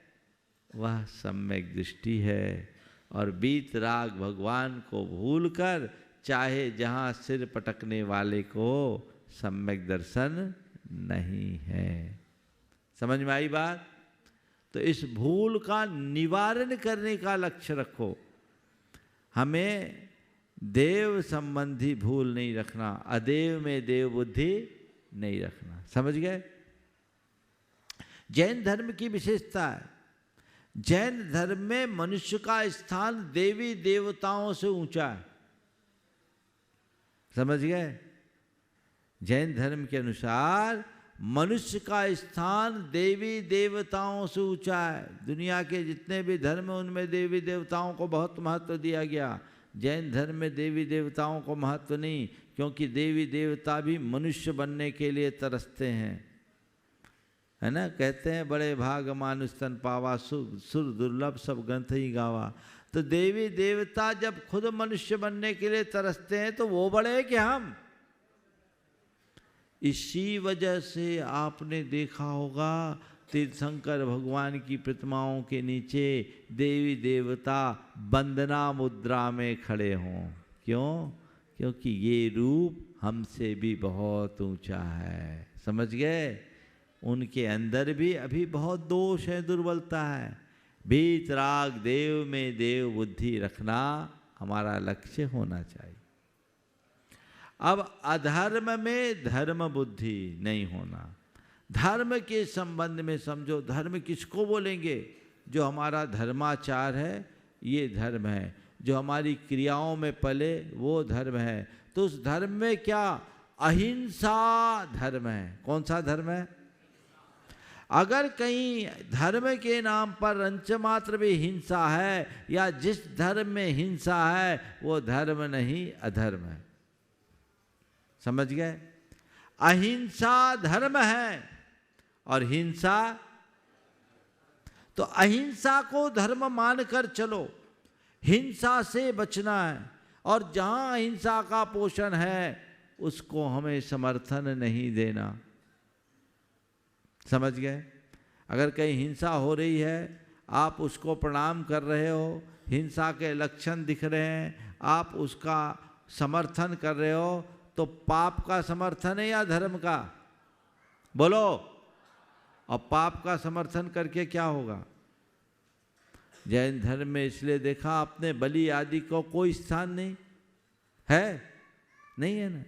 वह सम्यक दृष्टि है, और वीतराग भगवान को भूलकर चाहे जहाँ सिर पटकने वाले को सम्यक दर्शन नहीं है। समझ में आई बात? तो इस भूल का निवारण करने का लक्ष्य रखो। हमें देव संबंधी भूल नहीं रखना, अदेव में देव बुद्धि नहीं रखना। समझ गए? जैन धर्म की विशेषता है, जैन धर्म में मनुष्य का स्थान देवी देवताओं से ऊंचा है। समझ गए? जैन धर्म के अनुसार मनुष्य का स्थान देवी देवताओं से ऊंचा है। दुनिया के जितने भी धर्म हैं उनमें देवी देवताओं को बहुत महत्व दिया गया। जैन धर्म में देवी देवताओं को महत्व नहीं, क्योंकि देवी देवता भी मनुष्य बनने के लिए तरसते हैं, है ना? कहते हैं बड़े भाग मानुष तन पावा, सुर दुर्लभ सब ग्रंथ ही गावा। तो देवी देवता जब खुद मनुष्य बनने के लिए तरसते हैं तो वो बड़े हैं कि हम? इसी वजह से आपने देखा होगा तीर्थंकर भगवान की प्रतिमाओं के नीचे देवी देवता वंदना मुद्रा में खड़े हों। क्यों? क्योंकि ये रूप हमसे भी बहुत ऊंचा है। समझ गए? उनके अंदर भी अभी बहुत दोष है, दुर्बलता है। वीतराग देव में देव बुद्धि रखना हमारा लक्ष्य होना चाहिए। अब अधर्म में धर्म बुद्धि नहीं होना। धर्म के संबंध में समझो, धर्म किसको बोलेंगे? जो हमारा धर्माचार है ये धर्म है, जो हमारी क्रियाओं में पले वो धर्म है। तो उस धर्म में क्या? अहिंसा धर्म है। कौन सा धर्म है? अगर कहीं धर्म के नाम पर रंच मात्र भी हिंसा है, या जिस धर्म में हिंसा है वो धर्म नहीं अधर्म है। समझ गए? अहिंसा धर्म है और हिंसा, तो अहिंसा को धर्म मानकर चलो, हिंसा से बचना है। और जहां अहिंसा का पोषण है उसको हमें समर्थन नहीं देना। समझ गए? अगर कहीं हिंसा हो रही है, आप उसको प्रणाम कर रहे हो, हिंसा के लक्षण दिख रहे हैं, आप उसका समर्थन कर रहे हो, तो पाप का समर्थन है या धर्म का? बोलो। और पाप का समर्थन करके क्या होगा? जैन धर्म में इसलिए देखा आपने बलि आदि को कोई स्थान नहीं है, नहीं है ना?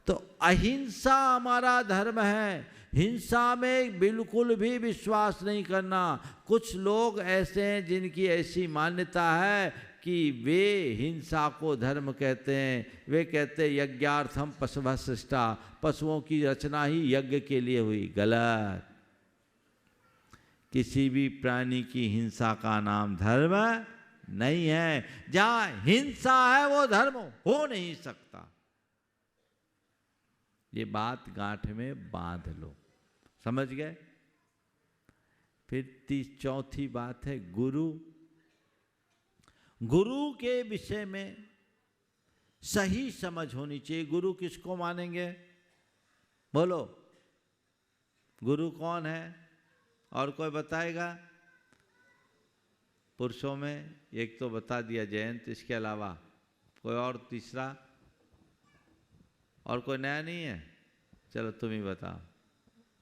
तो अहिंसा हमारा धर्म है। हिंसा में बिल्कुल भी विश्वास नहीं करना। कुछ लोग ऐसे हैं जिनकी ऐसी मान्यता है कि वे हिंसा को धर्म कहते हैं। वे कहते हैं यज्ञार्थम पशुभः सृष्टा, पशुओं की रचना ही यज्ञ के लिए हुई। गलत। किसी भी प्राणी की हिंसा का नाम धर्म नहीं है। जहां हिंसा है वो धर्म हो नहीं सकता। ये बात गांठ में बांध लो। समझ गए? फिर चौथी बात है गुरु। गुरु के विषय में सही समझ होनी चाहिए। गुरु किसको मानेंगे? बोलो। गुरु कौन है? और कोई बताएगा? पुरुषों में एक तो बता दिया जयंत, इसके अलावा कोई और तीसरा? और कोई नया नहीं है? चलो तुम ही बताओ।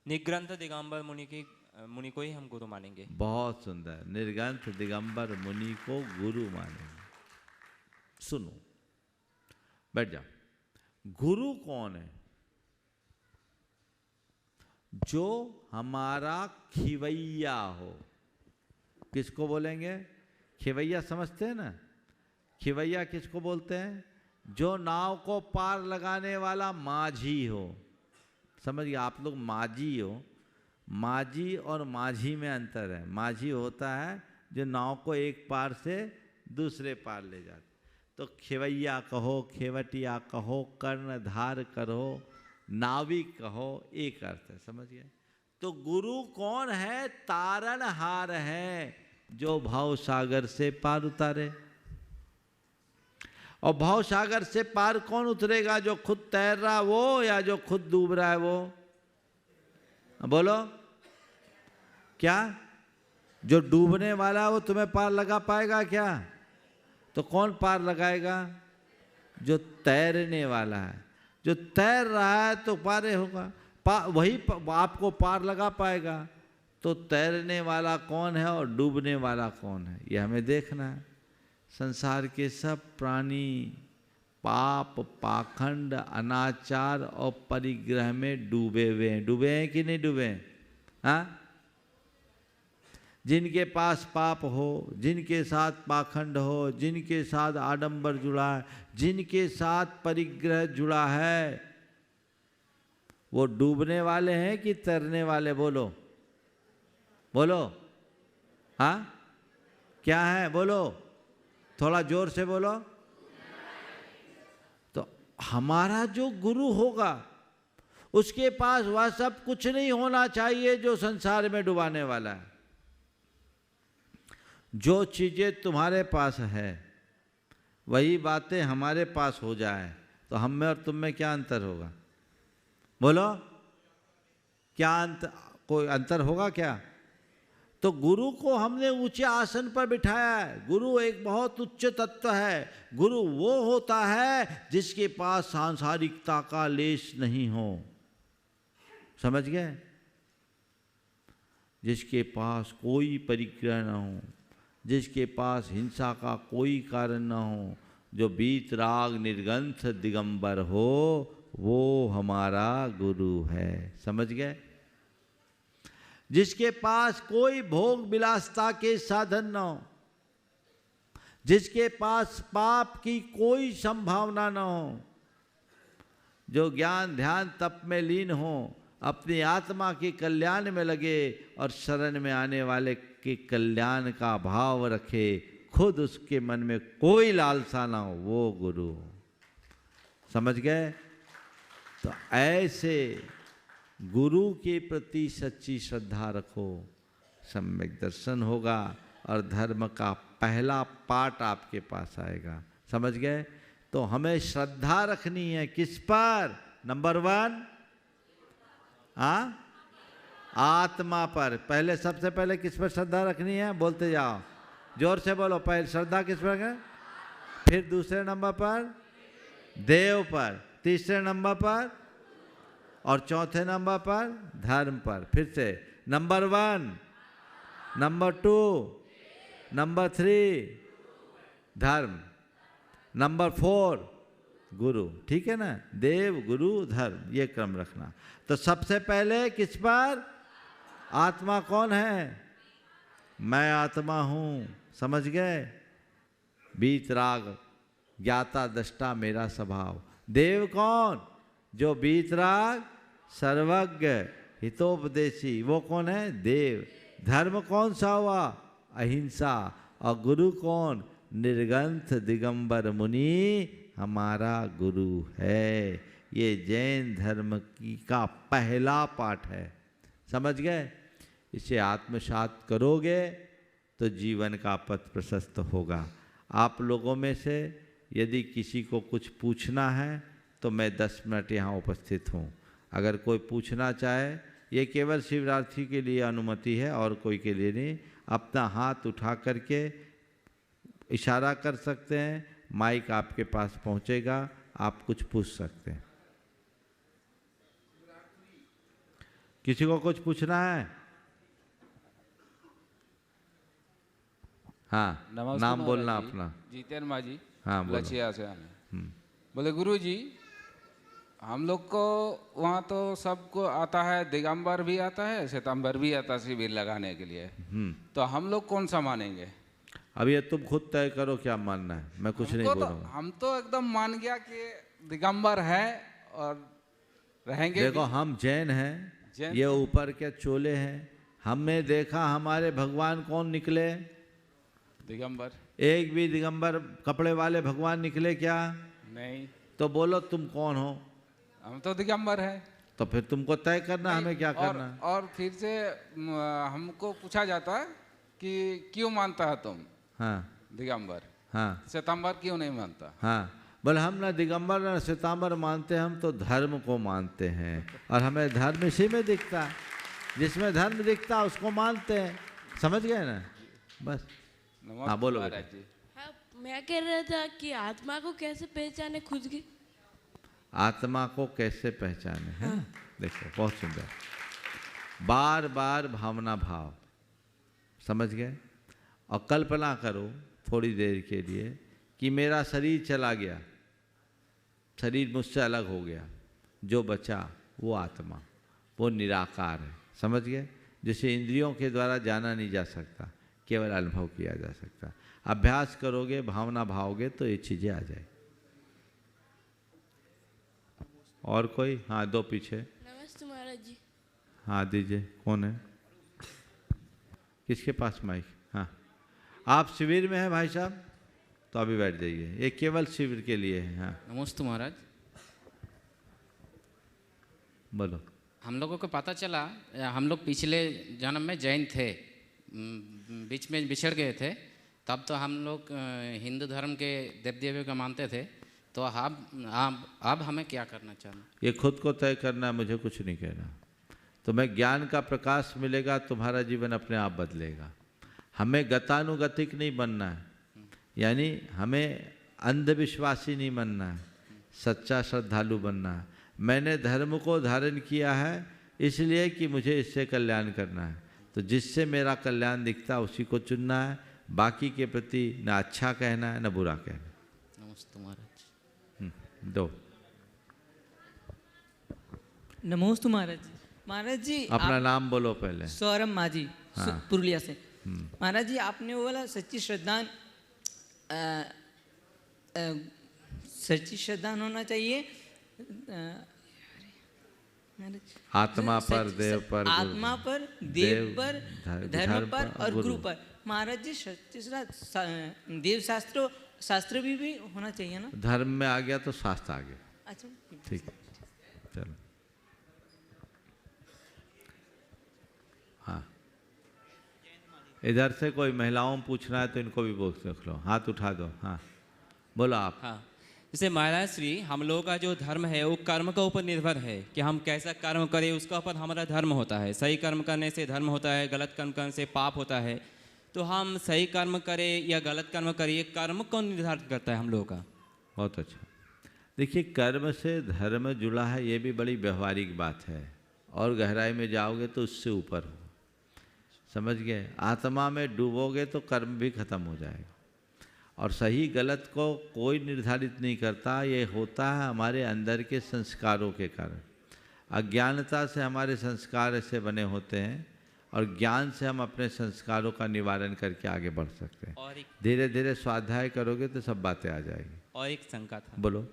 निग्रंथ दिगंबर मुनि को ही हम गुरु मानेंगे।
बहुत सुंदर, निर्ग्रंथ दिगंबर मुनि को गुरु मानेंगे। सुनो, बैठ जाओ। गुरु कौन है? जो हमारा खिवैया हो। किसको बोलेंगे? खिवैया समझते हैं ना? खिवैया किसको बोलते हैं? जो नाव को पार लगाने वाला माझी हो। समझ गए आप लोग? माझी हो। माझी और माझी में अंतर है। माझी होता है जो नाव को एक पार से दूसरे पार ले जाता। तो खिवैया कहो, खेवटिया कहो, कर्णधार करो, नाविक कहो, एक अर्थ है। समझ गए? तो गुरु कौन है? तारणहार है, जो भव सागर से पार उतारे। और भव सागर से पार कौन उतरेगा? जो खुद तैर रहा वो, या जो खुद डूब रहा है वो? बोलो क्या? जो डूबने वाला वो तुम्हें पार लगा पाएगा क्या? तो कौन पार लगाएगा? जो तैरने वाला है। जो तैर रहा है तो पार होगा, वही आपको पार लगा पाएगा। तो तैरने वाला कौन है और डूबने वाला कौन है, ये हमें देखना है। संसार के सब प्राणी पाप, पाखंड, अनाचार और परिग्रह में डूबे हुए हैं। डूबे हैं कि नहीं डूबे हैं? हाँ? जिनके पास पाप हो, जिनके साथ पाखंड हो, जिनके साथ आडंबर जुड़ा है, जिनके साथ परिग्रह जुड़ा है, वो डूबने वाले हैं कि तैरने वाले? बोलो बोलो। हाँ क्या है? बोलो, थोड़ा जोर से बोलो। तो हमारा जो गुरु होगा उसके पास वह सब कुछ नहीं होना चाहिए जो संसार में डुबाने वाला है। जो चीज़ें तुम्हारे पास है वही बातें हमारे पास हो जाए तो हम में और तुम में क्या अंतर होगा? बोलो, क्या अंतर? कोई अंतर होगा क्या? तो गुरु को हमने ऊंचे आसन पर बिठाया है। गुरु एक बहुत उच्च तत्व है। गुरु वो होता है जिसके पास सांसारिकता का लेश नहीं हो। समझ गए? जिसके पास कोई परिग्रह न हो, जिसके पास हिंसा का कोई कारण न हो, जो बीतराग निर्ग्रंथ दिगंबर हो, वो हमारा गुरु है। समझ गए? जिसके पास कोई भोग विलासता के साधन न हो, जिसके पास पाप की कोई संभावना न हो, जो ज्ञान ध्यान तप में लीन हो, अपनी आत्मा के कल्याण में लगे और शरण में आने वाले के कल्याण का भाव रखे, खुद उसके मन में कोई लालसा ना हो, वो गुरु हो। समझ गए? तो ऐसे गुरु के प्रति सच्ची श्रद्धा रखो, सम्यक दर्शन होगा और धर्म का पहला पाठ आपके पास आएगा। समझ गए? तो हमें श्रद्धा रखनी है किस पर? नंबर 1 आत्मा पर। पहले, सबसे पहले किस पर श्रद्धा रखनी है? बोलते जाओ, जोर से बोलो। पहले श्रद्धा किस पर है? फिर दूसरे नंबर पर देव पर, तीसरे नंबर पर और चौथे नंबर पर धर्म पर। फिर से, नंबर 1, नंबर 2, नंबर 3 धर्म, नंबर 4 गुरु। ठीक है ना? देव, गुरु, धर्म, ये क्रम रखना। तो सबसे पहले किस पर? आत्मा कौन है? मैं आत्मा हूं। समझ गए? बीतराग ज्ञाता दृष्टा मेरा स्वभाव। देव कौन? जो बीतराग सर्वज्ञ हितोपदेशी, वो कौन है? देव। धर्म कौन सा हुआ? अहिंसा। और गुरु कौन? निर्ग्रंथ दिगंबर मुनि हमारा गुरु है। ये जैन धर्म का पहला पाठ है। समझ गए? इसे आत्मसात करोगे तो जीवन का पथ प्रशस्त होगा। आप लोगों में से यदि किसी को कुछ पूछना है तो मैं 10 मिनट यहाँ उपस्थित हूँ। अगर कोई पूछना चाहे, ये केवल शिवरात्रि के लिए अनुमति है और कोई के लिए नहीं। अपना हाथ उठा करके इशारा कर सकते हैं, माइक आपके पास पहुंचेगा, आप कुछ पूछ सकते हैं। किसी को कुछ पूछना है? हाँ, नाम बोलना अपना।
जितेन माजी,
हाँ, बोलो।
लचिया से आने। बोले गुरु जी, हम लोग को वहाँ तो सबको आता है, दिगंबर भी आता है, श्वेतांबर भी आता है शिविर लगाने के लिए। तो हम लोग कौन सा मानेंगे?
अब ये तुम खुद तय करो क्या मानना है, मैं कुछ नहीं बोलूँगा।
हम तो एकदम मान गया कि दिगंबर है और रहेंगे।
देखो हम जैन हैं, ये ऊपर के चोले हैं। हमने देखा हमारे भगवान कौन निकले?
दिगंबर।
एक भी दिगंबर कपड़े वाले भगवान निकले क्या?
नहीं।
तो बोलो तुम कौन हो?
हम तो दिगंबर है।
तो फिर तुमको तय करना हमें क्या करना है।
और फिर से हमको पूछा जाता है कि क्यों मानता है तुम?
हाँ
दिगंबर।
हाँ,
श्वेतांबर क्यों नहीं मानता?
हाँ, बोले हम ना दिगंबर ना श्वेतांबर मानते, हम तो धर्म को मानते हैं और हमें धर्म इसी में दिखता है। जिसमें धर्म दिखता है उसको मानते हैं। समझ गए ना? बस। हाँ बोलो बेटा।
हाँ, मैं कह रहा था कि आत्मा को कैसे पहचाने खुद की?
आत्मा को कैसे पहचाने हैं? देखो बहुत सुंदर, बार बार भावना भाव, समझ गए? और कल्पना करो थोड़ी देर के लिए कि मेरा शरीर चला गया, शरीर मुझसे अलग हो गया, जो बचा वो आत्मा, वो निराकार है। समझ गए? जिसे इंद्रियों के द्वारा जाना नहीं जा सकता, केवल अनुभव किया जा सकता। अभ्यास करोगे, भावना भाओगे तो ये चीज़ें आ जाए। और कोई? हाँ, दो पीछे।
नमस्ते महाराज जी।
हाँ दीजिए। कौन है? किसके पास माइक? हाँ, आप शिविर में हैं भाई साहब, तो अभी बैठ जाइए, ये केवल शिविर के लिए है। हाँ
नमस्ते महाराज।
बोलो।
हम लोगों को पता चला, हम लोग पिछले जन्म में जैन थे, बीच में बिछड़ गए थे। तब तो हम लोग हिंदू धर्म के देव देवियों को मानते थे। तो अब हमें क्या करना चाहिए?
ये खुद को तय करना है, मुझे कुछ नहीं कहना। तुम्हें ज्ञान का प्रकाश मिलेगा, तुम्हारा जीवन अपने आप बदलेगा। हमें गतानुगतिक नहीं बनना है, यानी हमें अंधविश्वासी नहीं बनना है, सच्चा श्रद्धालु बनना है। मैंने धर्म को धारण किया है इसलिए कि मुझे इससे कल्याण करना है, तो जिससे मेरा कल्याण दिखता है उसी को चुनना है। बाकी के प्रति न अच्छा कहना है न बुरा कहना है।
नमस्ते महाराज।
दो।
नमोस्तु महाराज जी। महाराज जी
अपना नाम बोलो पहले।
सौरभ माझी,
हाँ।
पुरुलिया से। महाराज जी आपने वो बोला सच्ची श्रद्धान होना चाहिए
आत्मा पर, देव पर,
आत्मा पर, देव पर, धर्म पर और गुरु पर। महाराज जी देव शास्त्र भी होना चाहिए ना?
धर्म में आ गया तो शास्त्र आ गया।
अच्छा
ठीक है, चलो। हाँ, इधर से कोई महिलाओं पूछना है तो इनको भी बोल देख लो, हाथ उठा दो। हाँ बोलो आप।
हाँ, जैसे महाराज श्री, हम लोगों का जो धर्म है वो कर्म के ऊपर निर्भर है कि हम कैसा कर्म करें, उसका ऊपर हमारा धर्म होता है। सही कर्म करने से धर्म होता है, गलत कर्म करने से पाप होता है। तो हम सही कर्म करें या गलत कर्म करें, ये कर्म कौन निर्धारित करता है हम लोगों का?
बहुत अच्छा। देखिए, कर्म से धर्म जुड़ा है, ये भी बड़ी व्यवहारिक बात है, और गहराई में जाओगे तो उससे ऊपर हो। समझ गए? आत्मा में डूबोगे तो कर्म भी खत्म हो जाएगा। और सही गलत को कोई निर्धारित नहीं करता, ये होता है हमारे अंदर के संस्कारों के कारण। अज्ञानता से हमारे संस्कार ऐसे बने होते हैं, और ज्ञान से हम अपने संस्कारों का निवारण करके आगे बढ़ सकते हैं।
और
धीरे धीरे स्वाध्याय करोगे तो सब बातें आ जाएगी।
और एक शंका था।
बोलो।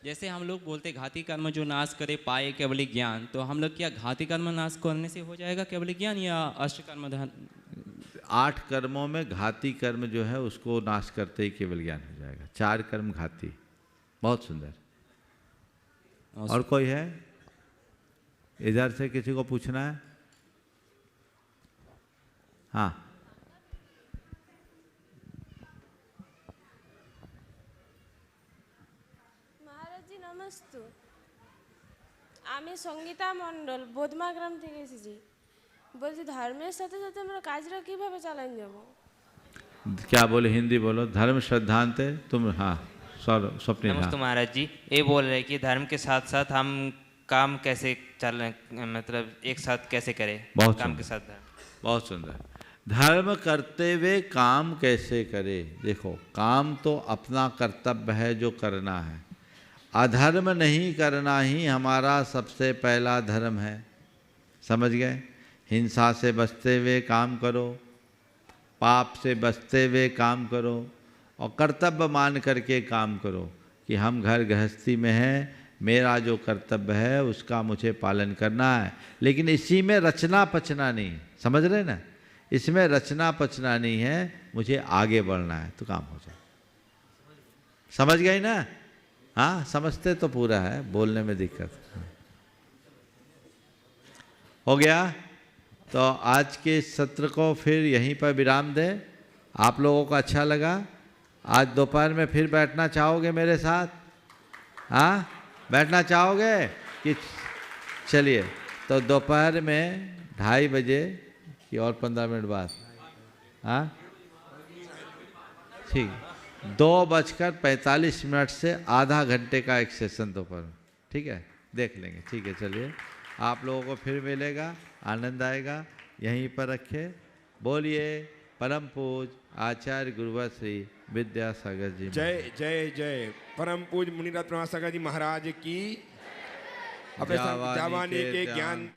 जैसे हम लोग बोलते घाती कर्म जो नाश करे पाए केवल ज्ञान, तो हम लोग क्या घाती कर्म नाश करने से हो जाएगा केवल ज्ञान, या अष्ट कर्म
8 कर्मों में घाती कर्म जो है उसको नाश करते ही केवल ज्ञान हो जाएगा। 4 कर्म घाती। बहुत सुंदर। और कोई है? इधर से किसी को पूछना है? हाँ।
महाराज जी नमस्ते। আমি সঙ্গীতা মণ্ডল বোদমা গ্রাম থেকে এসেছি। বলছি ধর্মের সাথে সাথে আমরা কাজটা কিভাবে চালান যাব?
क्या बोले? हिंदी बोलो। धर्म श्रद्धांते तुम। हाँ स्वप्निल।
नमस्ते महाराज जी, ये बोल रहे कि धर्म के साथ साथ हम काम कैसे मतलब एक साथ कैसे करें,
बहुत
काम के
सुंदर,
साथ धर्म।
बहुत सुंदर। धर्म करते हुए काम कैसे करे। देखो, काम तो अपना कर्तव्य है जो करना है, अधर्म नहीं करना ही हमारा सबसे पहला धर्म है। समझ गए? हिंसा से बचते हुए काम करो, पाप से बचते हुए काम करो, और कर्तव्य मान करके काम करो कि हम घर गृहस्थी में हैं, मेरा जो कर्तव्य है उसका मुझे पालन करना है। लेकिन इसी में रचना पचना नहीं, समझ रहे ना, इसमें रचना पचना नहीं है, मुझे आगे बढ़ना है तो काम हो जाए। समझ गए ना? हाँ, समझते तो पूरा है, बोलने में दिक्कत। हो गया? तो आज के सत्र को फिर यहीं पर विराम दें। आप लोगों को अच्छा लगा? आज दोपहर में फिर बैठना चाहोगे मेरे साथ? हाँ, बैठना चाहोगे कि चलिए, तो दोपहर में 2:30 बजे कि और 15 मिनट बाद, हाँ ठीक, 2:45 से आधा घंटे का एक सेशन दोपहर में, ठीक है, देख लेंगे। ठीक है, चलिए, आप लोगों को फिर मिलेगा, आनंद आएगा। यहीं पर रखे। बोलिए परम पूज आचार्य गुरुवर श्री विद्यासागर जी।
जय जय जय। परम पूज मुनिरत्न सागर जी महाराज की अपने जावानी के ज्ञान